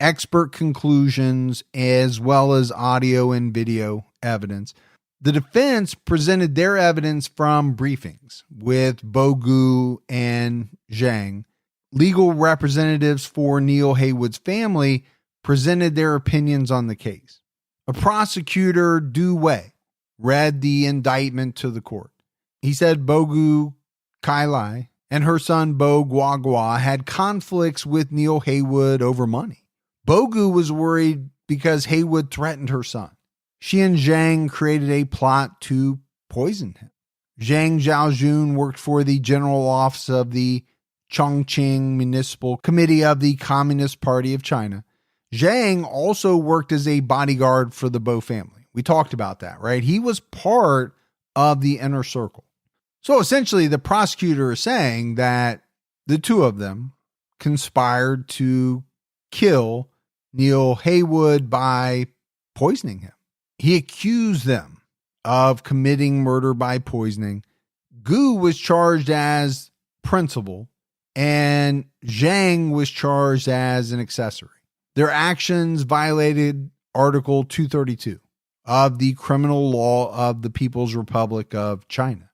expert conclusions, as well as audio and video evidence. The defense presented their evidence from briefings with Bogu and Zhang. Legal representatives for Neil Heywood's family presented their opinions on the case. A prosecutor, Du Wei, read the indictment to the court. He said Bogu Kailai and her son Bo Guagua had conflicts with Neil Heywood over money. Bogu was worried because Heywood threatened her son. She and Zhang created a plot to poison him. Zhang Zhaojun worked for the General Office of the Chongqing Municipal Committee of the Communist Party of China. Zhang also worked as a bodyguard for the Bo family. We talked about that, right? He was part of the inner circle. So essentially, the prosecutor is saying that the two of them conspired to kill Neil Heywood by poisoning him. He accused them of committing murder by poisoning. Gu was charged as principal, and Zhang was charged as an accessory. Their actions violated Article 232 of the criminal law of the People's Republic of China.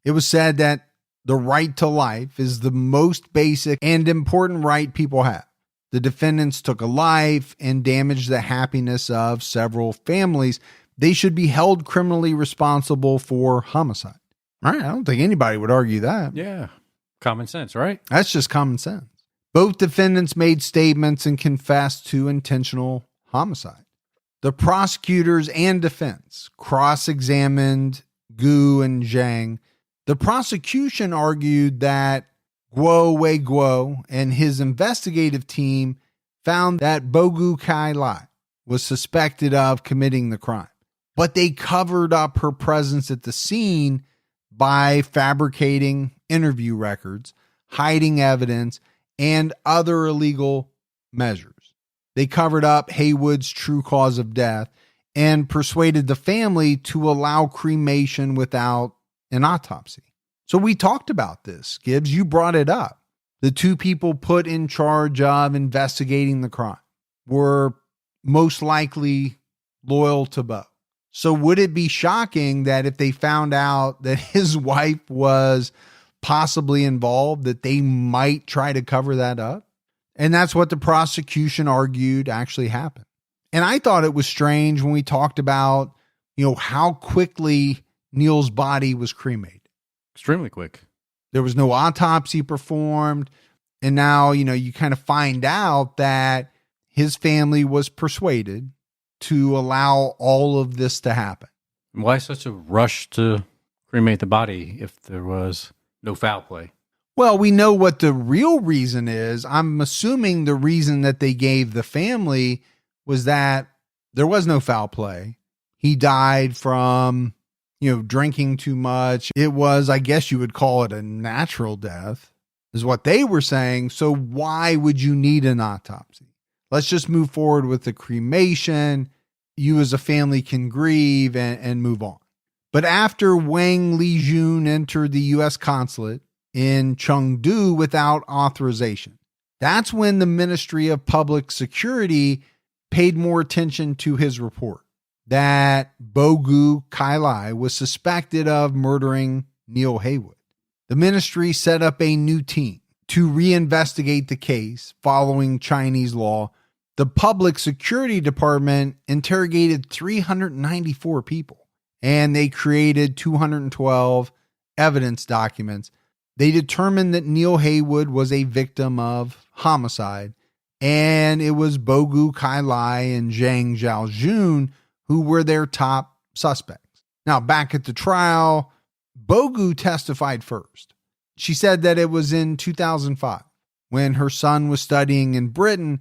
It was said that the right to life is the most basic and important right people have. The defendants took a life and damaged the happiness of several families. They should be held criminally responsible for homicide. All right, I don't think anybody would argue that. Yeah, common sense, right? That's just common sense. Both defendants made statements and confessed to intentional homicide. The prosecutors and defense cross-examined Gu and Zhang. The prosecution argued that Guo Wei Guo and his investigative team found that Bogu Kailai was suspected of committing the crime, but they covered up her presence at the scene by fabricating interview records, hiding evidence, and other illegal measures. They covered up Heywood's true cause of death and persuaded the family to allow cremation without an autopsy. So we talked about this, Gibbs. You brought it up. The two people put in charge of investigating the crime were most likely loyal to Bo. So would it be shocking that if they found out that his wife was possibly involved, that they might try to cover that up? And that's what the prosecution argued actually happened. And I thought it was strange when we talked about, how quickly Neil's body was cremated. Extremely quick. There was no autopsy performed. And now, you kind of find out that his family was persuaded to allow all of this to happen. Why such a rush to cremate the body if there was no foul play? Well, we know what the real reason is. I'm assuming the reason that they gave the family was that there was no foul play. He died from, drinking too much. It was, I guess you would call it a natural death, is what they were saying. So why would you need an autopsy? Let's just move forward with the cremation. You as a family can grieve and move on. But after Wang Lijun entered the U.S. consulate in Chengdu without authorization, that's when the Ministry of Public Security paid more attention to his report that Bogu Kailai was suspected of murdering Neil Heywood. The ministry set up a new team to reinvestigate the case following Chinese law. The Public Security Department interrogated 394 people, and they created 212 evidence documents. They determined that Neil Heywood was a victim of homicide, and it was Bogu Kailai and Zhang Zhaojun who were their top suspects. Now, back at the trial, Bogu testified first. She said that it was in 2005, when her son was studying in Britain,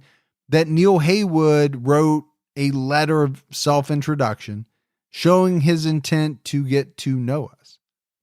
that Neil Heywood wrote a letter of self-introduction showing his intent to get to know us.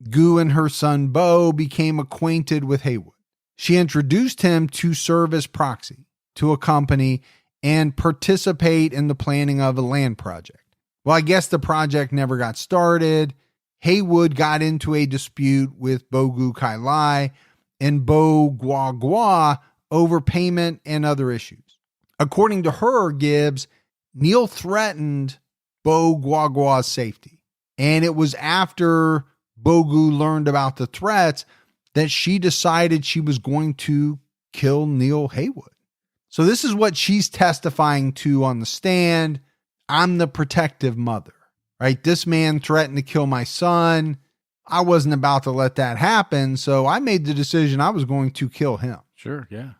Gu and her son Bo became acquainted with Heywood. She introduced him to serve as proxy to a company and participate in the planning of a land project. Well, I guess the project never got started. Heywood got into a dispute with Bogu Kailai and Bo Guagua over payment and other issues. According to her, Gibbs, Neil threatened Bo Guagua's safety. And it was after Bogu learned about the threats that she decided she was going to kill Neil Heywood. So this is what she's testifying to on the stand. I'm the protective mother, right? This man threatened to kill my son. I wasn't about to let that happen. So I made the decision I was going to kill him. Sure, yeah.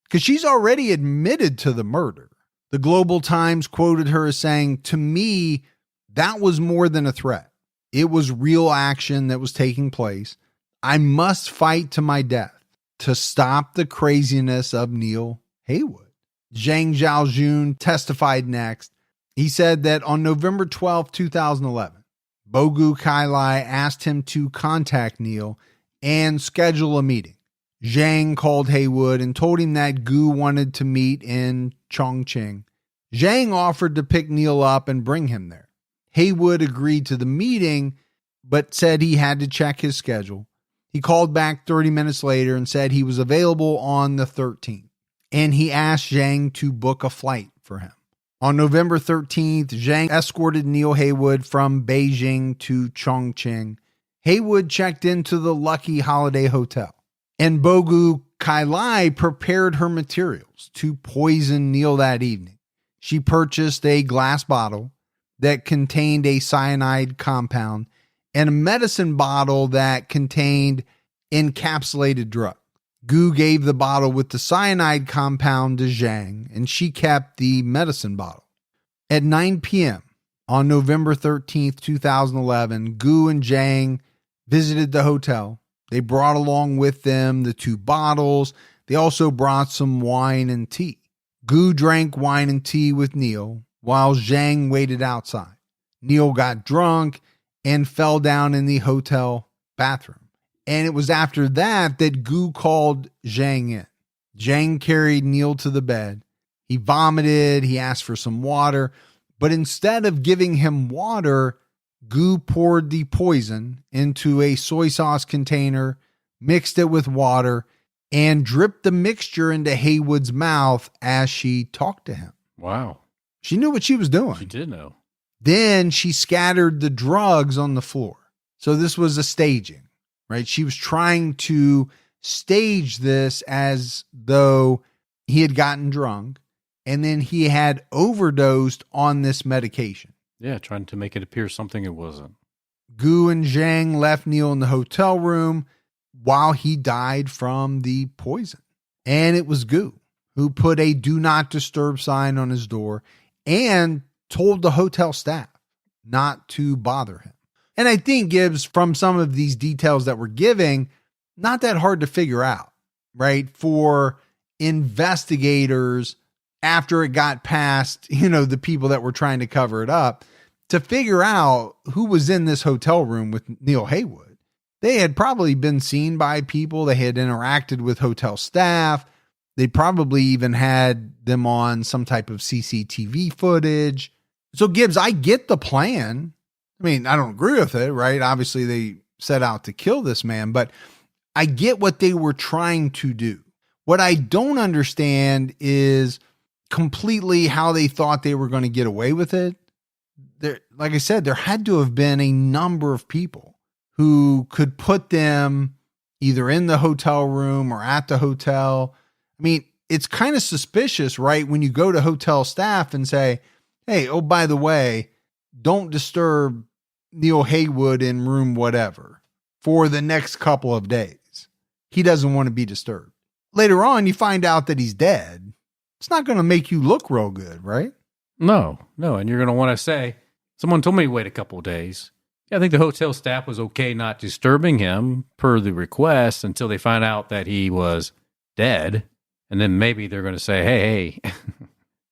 Because she's already admitted to the murder. The Global Times quoted her as saying, "To me, that was more than a threat. It was real action that was taking place. I must fight to my death to stop the craziness of Neil Heywood." Zhang Zhaojun testified next. He said that on November 12, 2011, Bogu Kailai asked him to contact Neil and schedule a meeting. Zhang called Heywood and told him that Gu wanted to meet in Chongqing. Zhang offered to pick Neil up and bring him there. Heywood agreed to the meeting, but said he had to check his schedule. He called back 30 minutes later and said he was available on the 13th, and he asked Zhang to book a flight for him. On November 13th, Zhang escorted Neil Heywood from Beijing to Chongqing. Heywood checked into the Lucky Holiday Hotel, and Bogu Kailai prepared her materials to poison Neil that evening. She purchased a glass bottle that contained a cyanide compound and a medicine bottle that contained encapsulated drug. Gu gave the bottle with the cyanide compound to Zhang, and she kept the medicine bottle. At 9 p.m. on November 13th, 2011, Gu and Zhang visited the hotel. They brought along with them the two bottles. They also brought some wine and tea. Gu drank wine and tea with Neil while Zhang waited outside. Neil got drunk and fell down in the hotel bathroom. And it was after that that Gu called Zhang in. Zhang carried Neil to the bed. He vomited. He asked for some water. But instead of giving him water, Gu poured the poison into a soy sauce container, mixed it with water, and dripped the mixture into Heywood's mouth as she talked to him. Wow. She knew what she was doing. She did know. Then she scattered the drugs on the floor. So this was a staging, right? She was trying to stage this as though he had gotten drunk and then he had overdosed on this medication. Yeah, trying to make it appear something it wasn't. Gu and Zhang left Neil in the hotel room while he died from the poison. And it was Gu who put a do not disturb sign on his door and told the hotel staff not to bother him. And I think, Gibbs, from some of these details that we're giving, not that hard to figure out, right? For investigators, after it got past, the people that were trying to cover it up, to figure out who was in this hotel room with Neil Heywood. They had probably been seen by people. They had interacted with hotel staff. They probably even had them on some type of CCTV footage. So Gibbs, I get the plan. I mean, I don't agree with it, right? Obviously they set out to kill this man, but I get what they were trying to do. What I don't understand is completely how they thought they were going to get away with it. Like I said, there had to have been a number of people who could put them either in the hotel room or at the hotel. I mean, it's kind of suspicious, right? When you go to hotel staff and say, hey, oh, by the way, don't disturb Neil Heywood in room whatever for the next couple of days. He doesn't want to be disturbed. Later on, you find out that he's dead. It's not going to make you look real good, right? No. And you're going to want to say, someone told me to wait a couple of days. Yeah, I think the hotel staff was okay not disturbing him per the request until they find out that he was dead. And then maybe they're going to say, hey,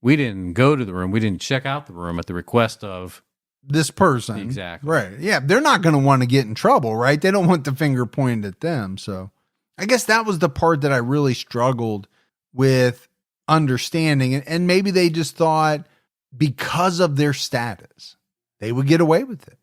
we didn't go to the room. We didn't check out the room at the request of this person. Exactly. Right. Yeah. They're not going to want to get in trouble, right? They don't want the finger pointed at them. So I guess that was the part that I really struggled with understanding. And maybe they just thought because of their status, they would get away with it.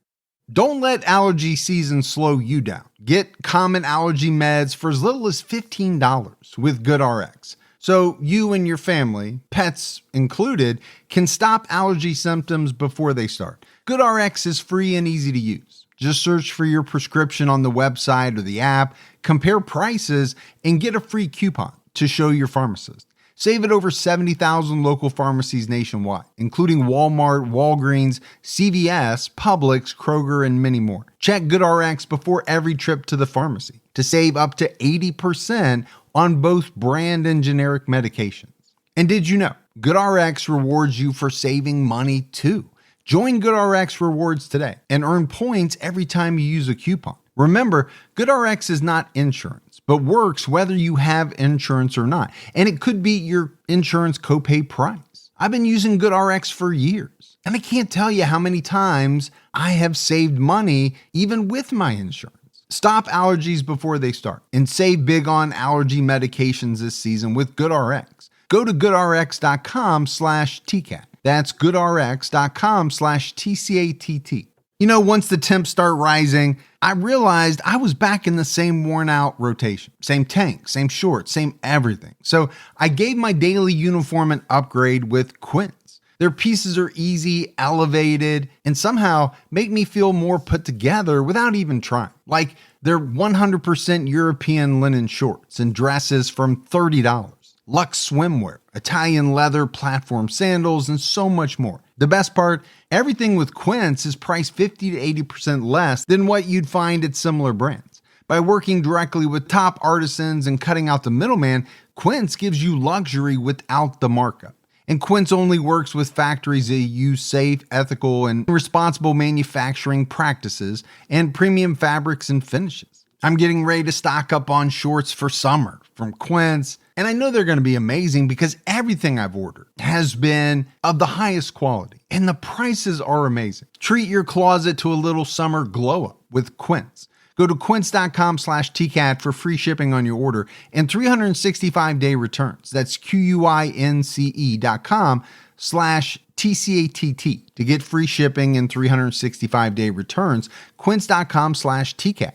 Don't let allergy season slow you down. Get common allergy meds for as little as $15 with GoodRx. So you and your family, pets included, can stop allergy symptoms before they start. GoodRx is free and easy to use. Just search for your prescription on the website or the app, compare prices, and get a free coupon to show your pharmacist. Save at over 70,000 local pharmacies nationwide, including Walmart, Walgreens, CVS, Publix, Kroger, and many more. Check GoodRx before every trip to the pharmacy to save up to 80% on both brand and generic medications. And did you know GoodRx rewards you for saving money too? Join GoodRx Rewards today and earn points every time you use a coupon. Remember, GoodRx is not insurance, but works whether you have insurance or not. And it could be your insurance copay price. I've been using GoodRx for years, and I can't tell you how many times I have saved money even with my insurance. Stop allergies before they start and save big on allergy medications this season with GoodRx. Go to goodrx.com/TCAT. That's goodrx.com/TCATT. Once the temps start rising, I realized I was back in the same worn out rotation. Same tank, same shorts, same everything. So I gave my daily uniform an upgrade with Quince. Their pieces are easy, elevated, and somehow make me feel more put together without even trying. Like they're 100% European linen shorts and dresses from $30. Luxe swimwear, Italian leather platform sandals, and so much more. The best part, everything with Quince is priced 50 to 80% less than what you'd find at similar brands. By working directly with top artisans and cutting out the middleman, Quince gives you luxury without the markup. And Quince only works with factories that use safe, ethical, and responsible manufacturing practices and premium fabrics and finishes. I'm getting ready to stock up on shorts for summer from Quince, and I know they're going to be amazing because everything I've ordered has been of the highest quality, and the prices are amazing. Treat your closet to a little summer glow up with Quince. Go to quince.com/TCAT for free shipping on your order and 365-day returns. That's QUINCE.com/TCATT to get free shipping and 365-day returns. Quince.com/TCAT.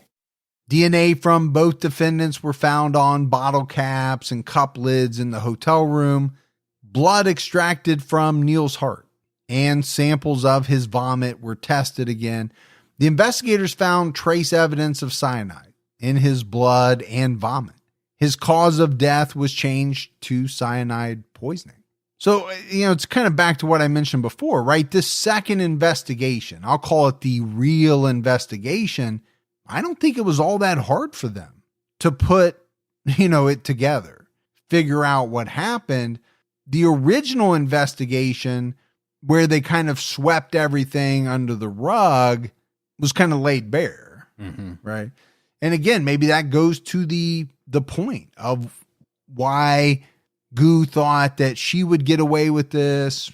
DNA from both defendants were found on bottle caps and cup lids in the hotel room. Blood extracted from Neil's heart and samples of his vomit were tested again. The investigators found trace evidence of cyanide in his blood and vomit. His cause of death was changed to cyanide poisoning. So, it's kind of back to what I mentioned before, right? This second investigation, I'll call it the real investigation. I don't think it was all that hard for them to put, it together, figure out what happened. The original investigation, where they kind of swept everything under the rug, was kind of laid bare, right? And again, maybe that goes to the point of why Gu thought that she would get away with this.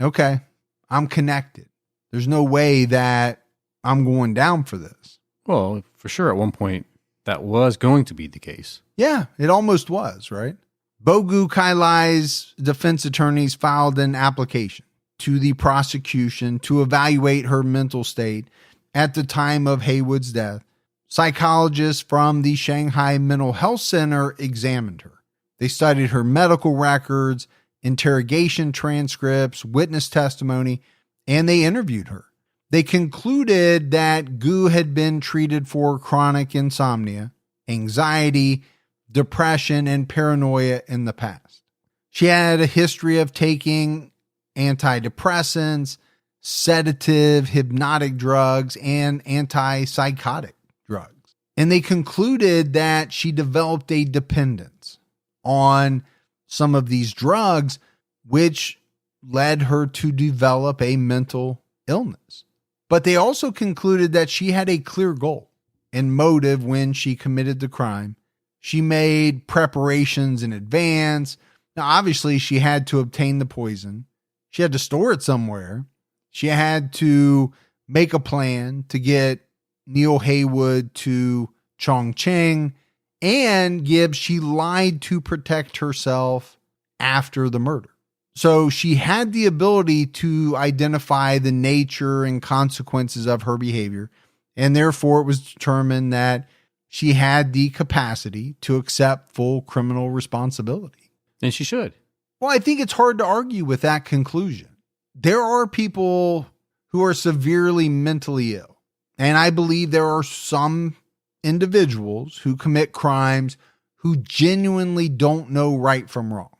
Okay, I'm connected. There's no way that I'm going down for this. Well, for sure, at one point, that was going to be the case. Yeah, it almost was, right? Bogu Kailai's defense attorneys filed an application to the prosecution to evaluate her mental state at the time of Heywood's death. Psychologists from the Shanghai Mental Health Center examined her. They studied her medical records, interrogation transcripts, witness testimony, and they interviewed her. They concluded that Gu had been treated for chronic insomnia, anxiety, depression, and paranoia in the past. She had a history of taking antidepressants, sedative, hypnotic drugs, and antipsychotic drugs. And they concluded that she developed a dependence on some of these drugs, which led her to develop a mental illness. But they also concluded that she had a clear goal and motive when she committed the crime. She made preparations in advance. Now, obviously, she had to obtain the poison. She had to store it somewhere. She had to make a plan to get Neil Heywood to Chongqing. And Gibbs, she lied to protect herself after the murder. So she had the ability to identify the nature and consequences of her behavior. And therefore, it was determined that she had the capacity to accept full criminal responsibility. And she should. Well, I think it's hard to argue with that conclusion. There are people who are severely mentally ill. And I believe there are some individuals who commit crimes who genuinely don't know right from wrong.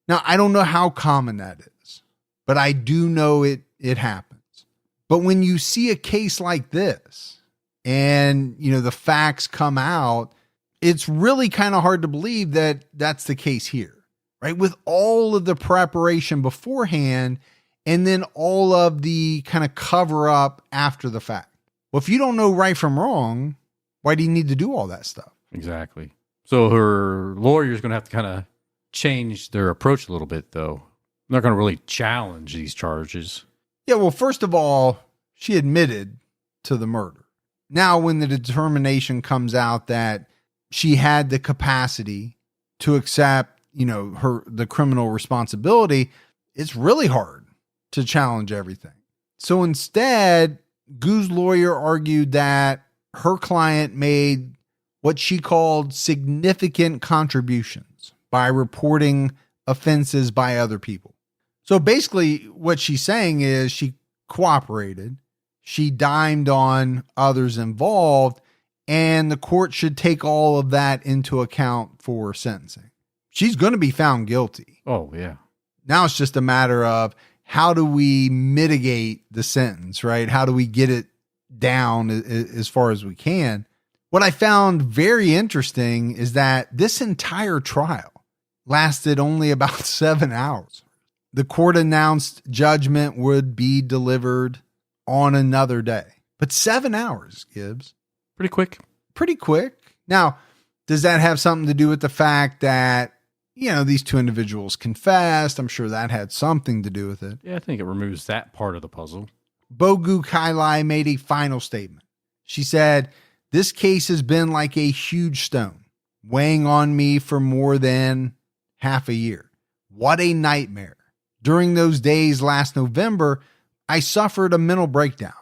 Now, I don't know how common that is, but I do know it happens. But when you see a case like this and, the facts come out, it's really kind of hard to believe that that's the case here, right? With all of the preparation beforehand and then all of the kind of cover up after the fact. Well, if you don't know right from wrong, why do you need to do all that stuff? Exactly. So her lawyer's going to have to kind of change their approach a little bit, though. They're not going to really challenge these charges. Yeah, well, first of all, she admitted to the murder. Now, when the determination comes out that she had the capacity to accept, the criminal responsibility, it's really hard to challenge everything. So instead, Gu's lawyer argued that her client made what she called significant contributions by reporting offenses by other people. So basically what she's saying is she cooperated, she dimed on others involved, and the court should take all of that into account for sentencing. She's going to be found guilty. Oh, yeah. Now it's just a matter of how do we mitigate the sentence, right? How do we get it down as far as we can? What I found very interesting is that this entire trial lasted only about 7 hours. The court announced judgment would be delivered on another day. But 7 hours, Gibbs. Pretty quick. Pretty quick. Now, does that have something to do with the fact that, these two individuals confessed? I'm sure that had something to do with it. Yeah, I think it removes that part of the puzzle. Bogu Kailai made a final statement. She said, This case has been like a huge stone, weighing on me for more than half a year. What a nightmare. During those days last November, I suffered a mental breakdown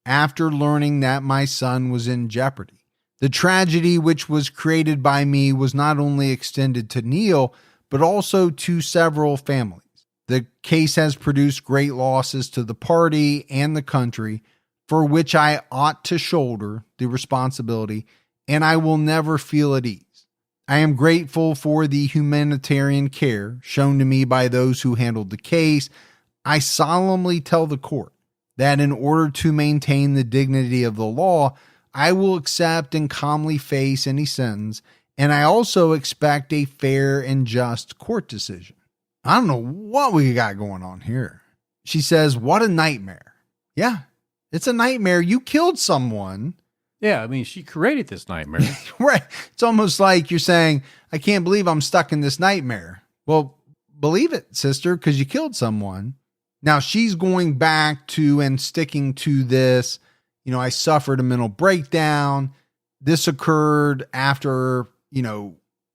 after learning that my son was in jeopardy. The tragedy which was created by me was not only extended to Neil, but also to several families. The case has produced great losses to the party and the country, for which I ought to shoulder the responsibility, and I will never feel at ease. I am grateful for the humanitarian care shown to me by those who handled the case. I solemnly tell the court that in order to maintain the dignity of the law, I will accept and calmly face any sentence, and I also expect a fair and just court decision. I don't know what we got going on here. She says, what a nightmare. Yeah, it's a nightmare. You killed someone. Yeah, I mean, she created this nightmare. Right. It's almost like you're saying, I can't believe I'm stuck in this nightmare. Well, believe it, sister, because you killed someone. Now she's going back to and sticking to this, I suffered a mental breakdown. This occurred after,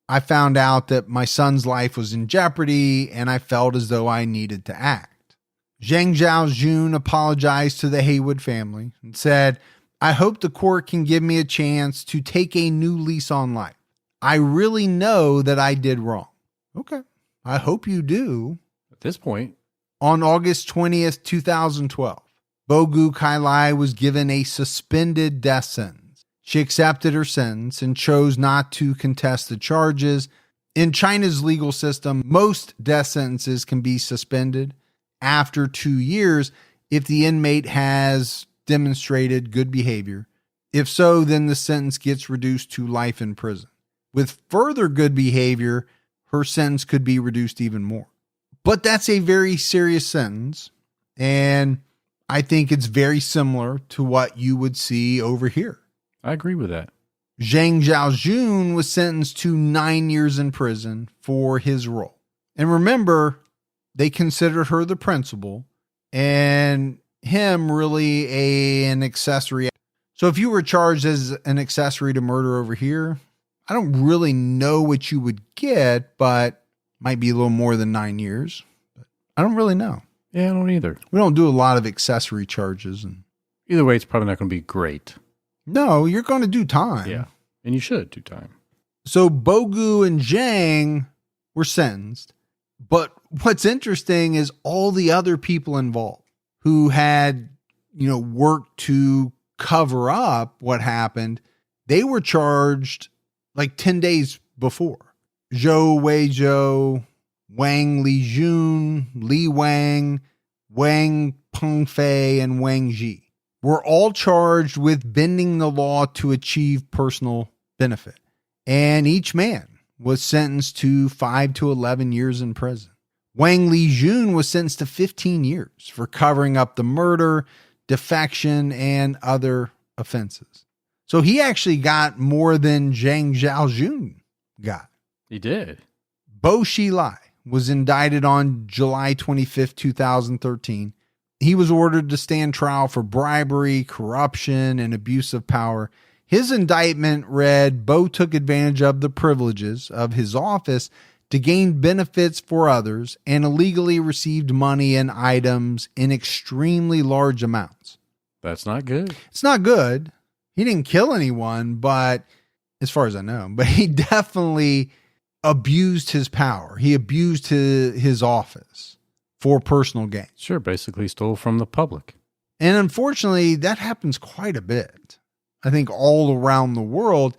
I found out that my son's life was in jeopardy and I felt as though I needed to act. Zhang Zhaojun apologized to the Heywood family and said, I hope the court can give me a chance to take a new lease on life. I really know that I did wrong. Okay. I hope you do. At this point. On August 20th, 2012, Bogu Kailai was given a suspended death sentence. She accepted her sentence and chose not to contest the charges. In China's legal system, most death sentences can be suspended after 2 years if the inmate has demonstrated good behavior. If so, then the sentence gets reduced to life in prison. With further good behavior, her sentence could be reduced even more. But that's a very serious sentence, and I think it's very similar to what you would see over here. I agree with that. Zhang Zhaojun was sentenced to 9 years in prison for his role. And remember, they considered her the principal and him really an accessory. So if you were charged as an accessory to murder over here, I don't really know what you would get, but might be a little more than 9 years. But I don't really know. Yeah, I don't either. We don't do a lot of accessory charges. And either way, it's probably not going to be great. No, you're going to do time. Yeah, and you should do time. So Bogu and Zhang were sentenced. But what's interesting is all the other people involved who had, worked to cover up what happened, they were charged like 10 days before. Zhou Weizhou, Wang Lijun, Li Wang, Wang Pengfei, and Wang Ji were all charged with bending the law to achieve personal benefit. And each man was sentenced to 5 to 11 years in prison. Wang Lijun was sentenced to 15 years for covering up the murder, defection, and other offenses. So he actually got more than Zhang Zhaojun got. He did. Bo Xilai was indicted on July 25th, 2013. He was ordered to stand trial for bribery, corruption, and abuse of power. His indictment read, Bo took advantage of the privileges of his office to gain benefits for others and illegally received money and items in extremely large amounts. That's not good. It's not good. He didn't kill anyone, but as far as I know, but he definitely abused his power. He abused his office for personal gain. Sure, basically stole from the public. And unfortunately, that happens quite a bit. I think all around the world,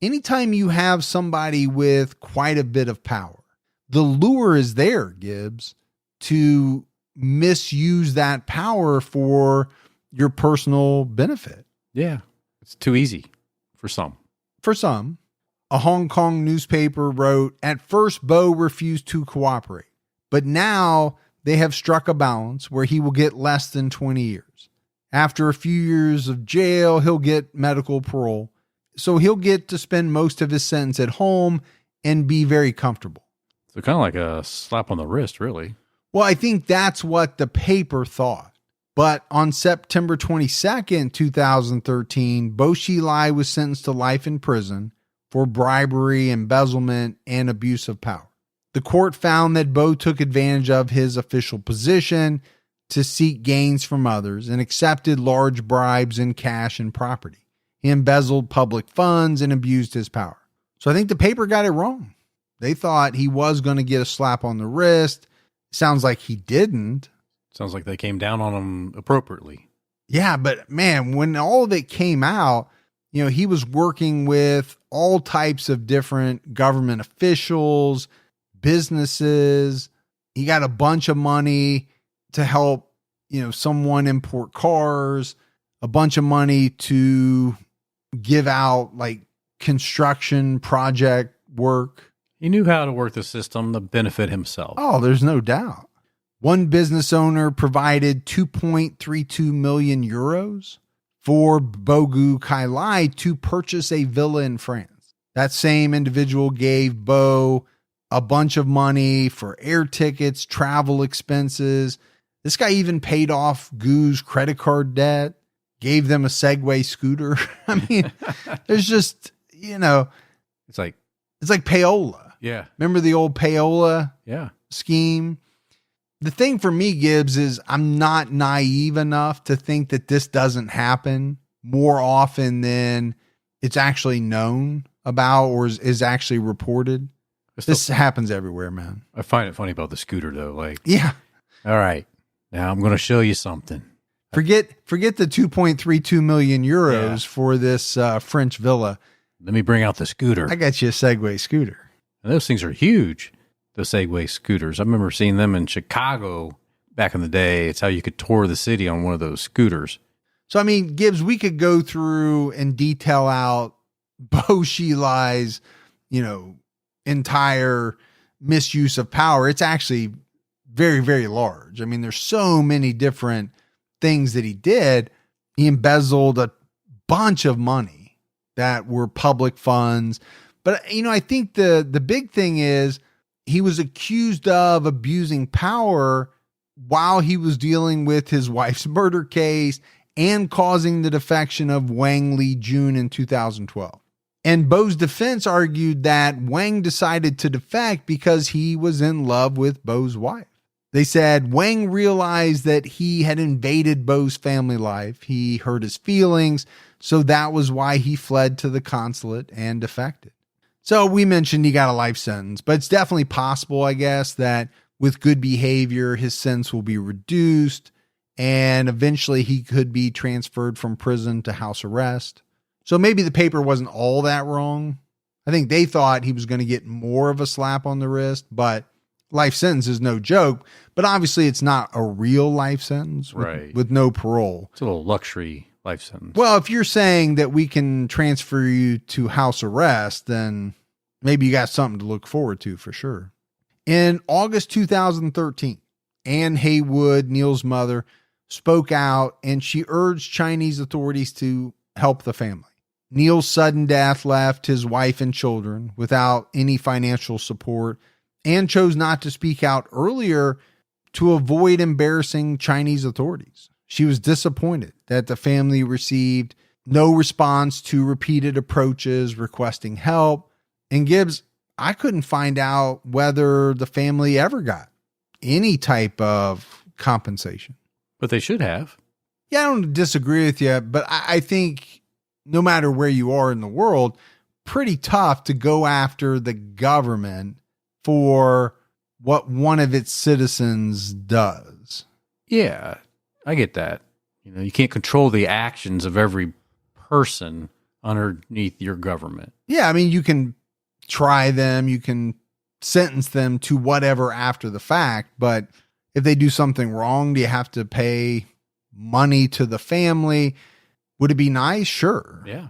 anytime you have somebody with quite a bit of power, the lure is there, Gibbs, to misuse that power for your personal benefit. Yeah, it's too easy for some. For some. A Hong Kong newspaper wrote, at first Bo refused to cooperate, but now they have struck a balance where he will get less than 20 years. After a few years of jail, he'll get medical parole. So he'll get to spend most of his sentence at home and be very comfortable. So kind of like a slap on the wrist, really. Well, I think that's what the paper thought. But on September 22nd, 2013, Bo Xilai was sentenced to life in prison for bribery, embezzlement, and abuse of power. The court found that Bo took advantage of his official position to seek gains from others and accepted large bribes in cash and property. He embezzled public funds and abused his power. So I think the paper got it wrong. They thought he was going to get a slap on the wrist. Sounds like he didn't. Sounds like they came down on him appropriately. Yeah, but man, when all of it came out, he was working with all types of different government officials, businesses. He got a bunch of money to help, someone import cars, a bunch of money to give out like construction project work. He knew how to work the system to benefit himself. Oh, there's no doubt. One business owner provided 2.32 million euros for Bogu Kailai to purchase a villa in France. That same individual gave Bo a bunch of money for air tickets, travel expenses. This guy even paid off Gu's credit card debt, gave them a Segway scooter. I mean, there's just, It's like payola. Yeah. Remember the old payola scheme? The thing for me, Gibbs, is I'm not naive enough to think that this doesn't happen more often than it's actually known about or is actually reported. This happens everywhere, man. I find it funny about the scooter, though. Like, yeah. All right, now I'm going to show you something. Forget the 2.32 million euros for this French villa. Let me bring out the scooter. I got you a Segway scooter. And those things are huge. The Segway scooters. I remember seeing them in Chicago back in the day. It's how you could tour the city on one of those scooters. So, I mean, Gibbs, we could go through and detail out Bo Xilai's, entire misuse of power. It's actually very, very large. I mean, there's so many different things that he did. He embezzled a bunch of money that were public funds. But, I think the big thing is, he was accused of abusing power while he was dealing with his wife's murder case and causing the defection of Wang Lijun in 2012. And Bo's defense argued that Wang decided to defect because he was in love with Bo's wife. They said Wang realized that he had invaded Bo's family life. He hurt his feelings, so that was why he fled to the consulate and defected. So we mentioned he got a life sentence, but it's definitely possible, I guess, that with good behavior, his sentence will be reduced and eventually he could be transferred from prison to house arrest. So maybe the paper wasn't all that wrong. I think they thought he was going to get more of a slap on the wrist, but life sentence is no joke. But obviously it's not a real life sentence with no parole. It's a little luxury life sentence. Well, if you're saying that we can transfer you to house arrest, then maybe you got something to look forward to for sure. In August 2013, Anne Heywood, Neil's mother, spoke out and she urged Chinese authorities to help the family. Neil's sudden death left his wife and children without any financial support and chose not to speak out earlier to avoid embarrassing Chinese authorities. She was disappointed that the family received no response to repeated approaches requesting help. And Gibbs, I couldn't find out whether the family ever got any type of compensation. But they should have. Yeah, I don't disagree with you, but I think no matter where you are in the world, pretty tough to go after the government for what one of its citizens does. Yeah, I get that. You can't control the actions of every person underneath your government. Yeah, I mean, you can try them, you can sentence them to whatever after the fact, but if they do something wrong, do you have to pay money to the family? Would it be nice? Sure. Yeah.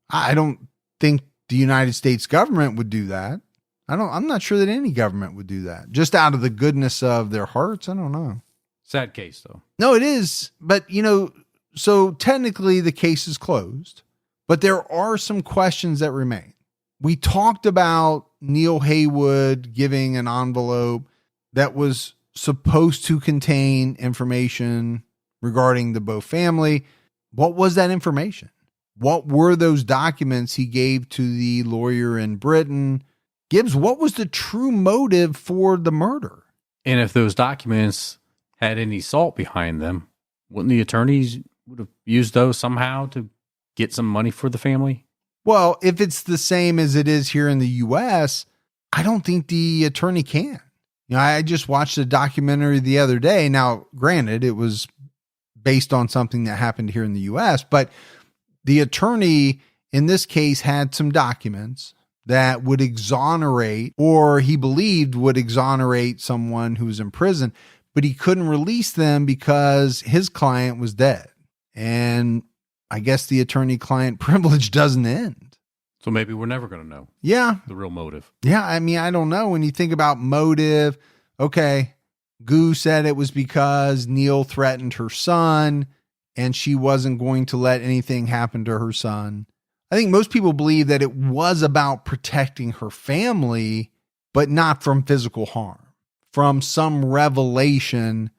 I don't think the United States government would do that. I'm not sure that any government would do that. Just out of the goodness of their hearts. I don't know. Sad case though. No, it is. But so technically the case is closed, but there are some questions that remain. We talked about Neil Heywood giving an envelope that was supposed to contain information regarding the Bo family. What was that information? What were those documents he gave to the lawyer in Britain? Gibbs, what was the true motive for the murder? And if those documents had any salt behind them, wouldn't the attorneys would have used those somehow to get some money for the family? Well, if it's the same as it is here in the U.S., I don't think the attorney can. I just watched a documentary the other day. Now, granted, it was based on something that happened here in the U.S., but the attorney in this case had some documents that would exonerate, or he believed would exonerate someone who was in prison, but he couldn't release them because his client was dead. And I guess the attorney-client privilege doesn't end. So maybe we're never going to know. Yeah. The real motive. Yeah. I mean, I don't know. When you think about motive, okay, Gu said it was because Neil threatened her son and she wasn't going to let anything happen to her son. I think most people believe that it was about protecting her family, but not from physical harm, from some revelation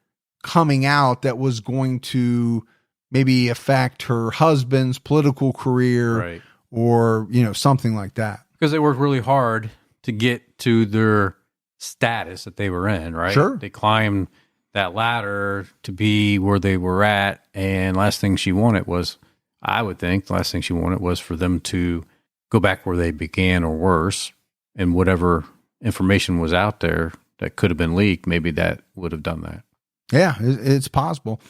coming out that was going to maybe affect her husband's political career, right, or, something like that. Because they worked really hard to get to their status that they were in, right? Sure. They climbed that ladder to be where they were at. And last thing she wanted was, I would think, the last thing she wanted was for them to go back where they began or worse. And whatever information was out there that could have been leaked, maybe that would have done that. Yeah, it's possible.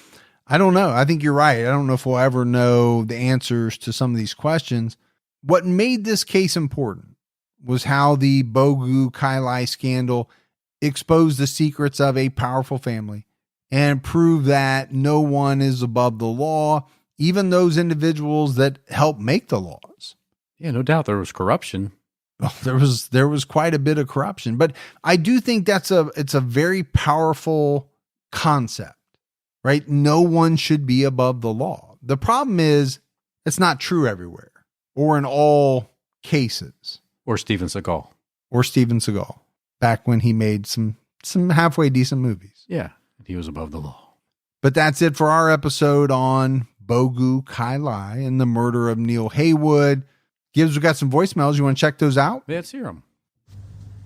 I don't know. I think you're right. I don't know if we'll ever know the answers to some of these questions. What made this case important was how the Bogu Kailai scandal exposed the secrets of a powerful family and proved that no one is above the law, even those individuals that help make the laws. Yeah, no doubt there was corruption. Well, there was quite a bit of corruption, but I do think it's a very powerful concept, right? No one should be above the law. The problem is it's not true everywhere or in all cases. Or Steven Seagal, back when he made some halfway decent movies. Yeah, he was above the law. But that's it for our episode on Bogu Kailai and the murder of Neil Heywood. Gibbs, we got some voicemails. You want to check those out? Let's hear them.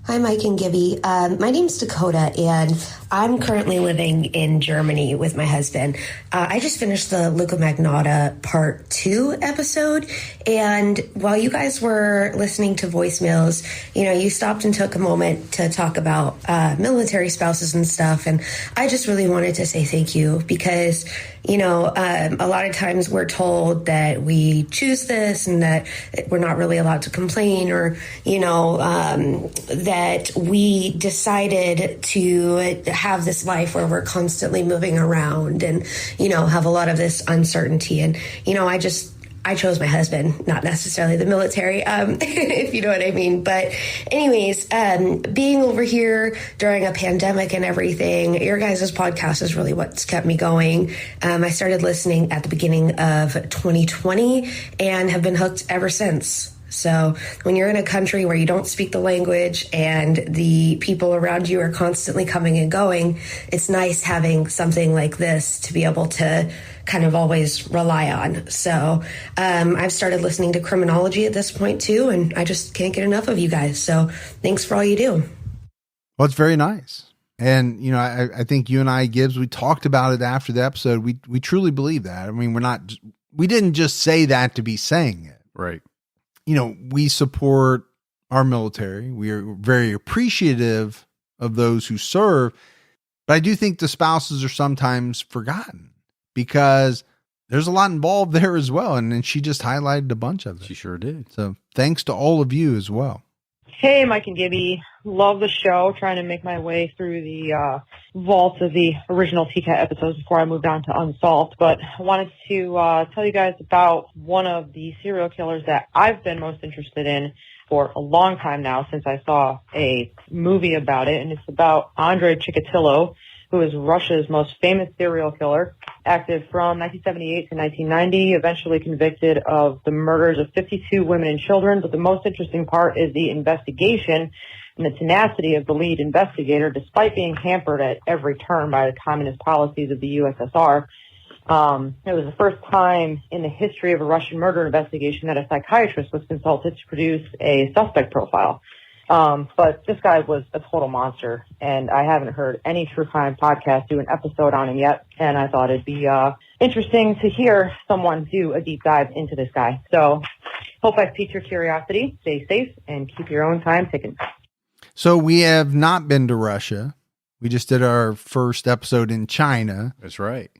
Hi, Mike and Gibby. My name's Dakota, and I'm currently living in Germany with my husband. I just finished the Luca Magnotta Part 2 episode, and while you guys were listening to voicemails, you stopped and took a moment to talk about military spouses and stuff, and I just really wanted to say thank you because, a lot of times we're told that we choose this and that we're not really allowed to complain or, that we decided to have this life where we're constantly moving around and, have a lot of this uncertainty. And, I chose my husband, not necessarily the military, if you know what I mean. But anyways, being over here during a pandemic and everything, your guys' podcast is really what's kept me going. I started listening at the beginning of 2020 and have been hooked ever since. So when you're in a country where you don't speak the language and the people around you are constantly coming and going, it's nice having something like this to be able to kind of always rely on. So I've started listening to criminology at this point too, and I just can't get enough of you guys. So thanks for all you do. Well, it's very nice. And, I think you and I, Gibbs, we talked about it after the episode. We truly believe that. I mean, we didn't just say that to be saying it. Right. We support our military. We are very appreciative of those who serve, but I do think the spouses are sometimes forgotten because there's a lot involved there as well. And she just highlighted a bunch of it. She sure did. So thanks to all of you as well. Hey, Mike and Gibby. Love the show. Trying to make my way through the vault of the original TCAT episodes before I moved on to Unsolved. But I wanted to tell you guys about one of the serial killers that I've been most interested in for a long time now since I saw a movie about it. And it's about Andrei Chikatilo, who is Russia's most famous serial killer, active from 1978 to 1990, eventually convicted of the murders of 52 women and children. But the most interesting part is the investigation and the tenacity of the lead investigator, despite being hampered at every turn by the communist policies of the USSR. It was the first time in the history of a Russian murder investigation that a psychiatrist was consulted to produce a suspect profile. But this guy was a total monster, and I haven't heard any true crime podcast do an episode on him yet. And I thought it'd be interesting to hear someone do a deep dive into this guy. So hope I've piqued your curiosity. Stay safe and keep your own time ticking. So we have not been to Russia. We just did our first episode in China. That's right.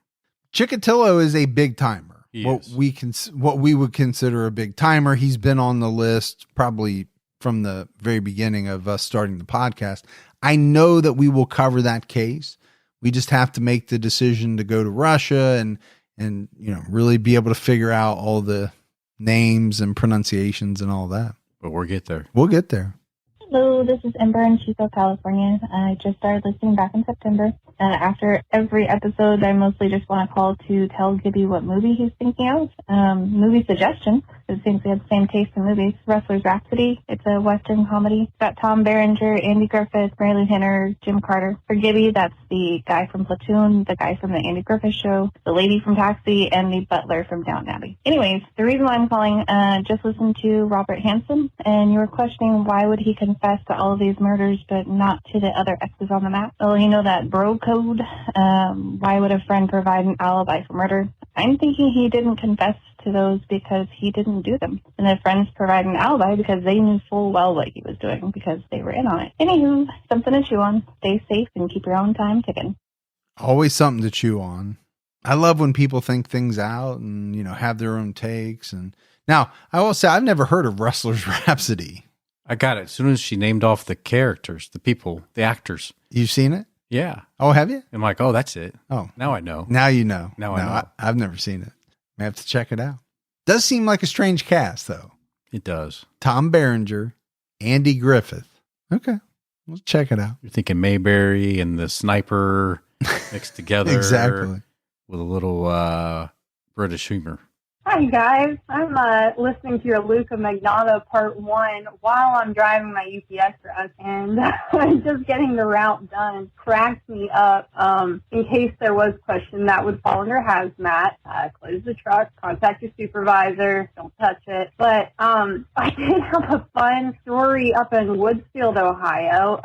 Chikatilo is a big timer. He What is. we would consider a big timer. He's been on the list probably from the very beginning of us starting the podcast. I know that we will cover that case. We just have to make the decision to go to Russia and really be able to figure out all the names and pronunciations and all that. But we'll get there. We'll get there. Hello, this is Ember in Chico, California. I just started listening back in September. After every episode, I mostly just want to call to tell Gibby what movie he's thinking of. Movie suggestion. It seems we have the same taste in movies. Wrestler's Rhapsody. It's a Western comedy. It's got Tom Berenger, Andy Griffith, Marilyn Henner, Jim Carter. For Gibby, that's the guy from Platoon, the guy from the Andy Griffith Show, the lady from Taxi, and the butler from Downton Abbey. Anyways, the reason why I'm calling, just listened to Robert Hansen, and you were questioning why would he confess to all of these murders but not to the other X's on the map. Well, you know that bro code. Why would a friend provide an alibi for murder? I'm thinking he didn't confess to those because he didn't do them. And the friends provide an alibi because they knew full well what he was doing because they were in on it. Anywho, something to chew on. Stay safe and keep your own time ticking. Always something to chew on. I love when people think things out and, have their own takes. And now I will say I've never heard of Wrestler's Rhapsody. I got it. As soon as she named off the characters, the people, the actors. You've seen it? Yeah. Oh, have you? I'm like, oh, that's it. Oh, now I know. Now you know. Now I know. I've never seen it. May have to check it out. Does seem like a strange cast, though. It does. Tom Berenger, Andy Griffith. Okay, we'll check it out. You're thinking Mayberry and the sniper mixed together. Exactly. With a little British humor. Hi, guys. I'm listening to your Luca Magnato Part 1 while I'm driving my UPS truck, and just getting the route done cracks me up. In case there was a question, that would fall under hazmat. Close the truck, contact your supervisor, don't touch it. But I did have a fun story up in Woodsfield, Ohio,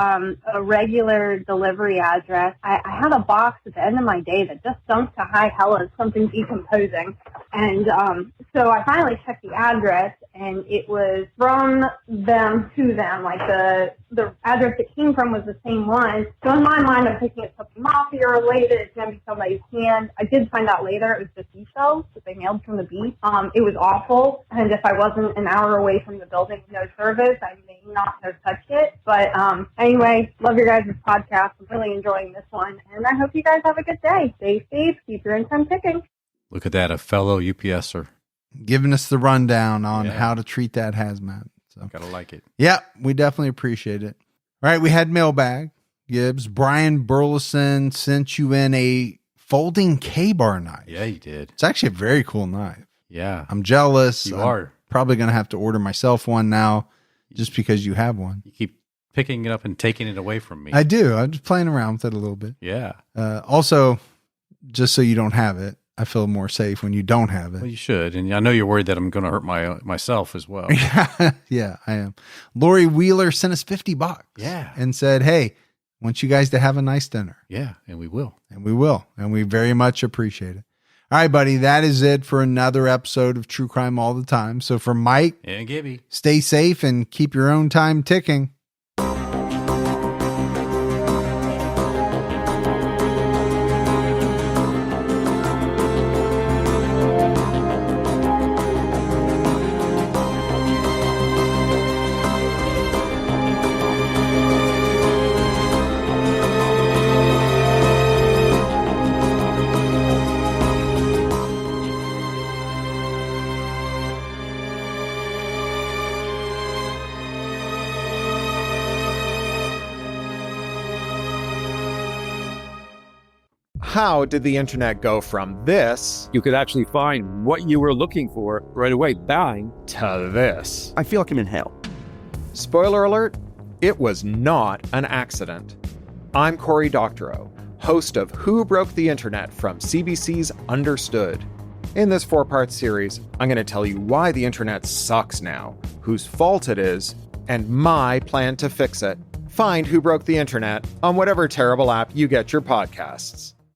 a regular delivery address. I had a box at the end of my day that just stunk to high hell as something decomposing. And so I finally checked the address, and it was from them to them. Like the address it came from was the same one. So in my mind, I'm thinking it's something mafia related. It's going to be somebody's hand. I did find out later it was just seashells that they mailed from the beach. It was awful. And if I wasn't an hour away from the building with no service, I may not have touched it. But anyway, love your guys' podcast. I'm really enjoying this one. And I hope you guys have a good day. Stay safe. Keep your income ticking. Look at that, a fellow UPSer. Giving us the rundown on how to treat that hazmat. So Gotta like it. Yeah, we definitely appreciate it. All right, we had mailbag. Gibbs. Brian Burleson sent you in a folding K-bar knife. Yeah, he did. It's actually a very cool knife. Yeah. I'm jealous. You I'm are. probably going to have to order myself one now just because you have one. You keep picking it up and taking it away from me. I do. I'm just playing around with it a little bit. Yeah. Also, just so you don't have it, I feel more safe when you don't have it. Well, you should. And I know you're worried that I'm going to hurt myself as well. Yeah, I am. Lori Wheeler sent us $50. Yeah. And said, hey, I want you guys to have a nice dinner. Yeah, and we will. And we will. And we very much appreciate it. All right, buddy. That is it for another episode of True Crime All the Time. So for Mike and Gibby, stay safe and keep your own time ticking. How did the internet go from this? You could actually find what you were looking for right away, bang, to this? I feel like I'm in hell. Spoiler alert, it was not an accident. I'm Cory Doctorow. host of Who Broke the Internet from CBC's Understood. In this 4-part series, I'm going to tell you why the internet sucks now, whose fault it is, and my plan to fix it. Find Who Broke the Internet on whatever terrible app you get your podcasts.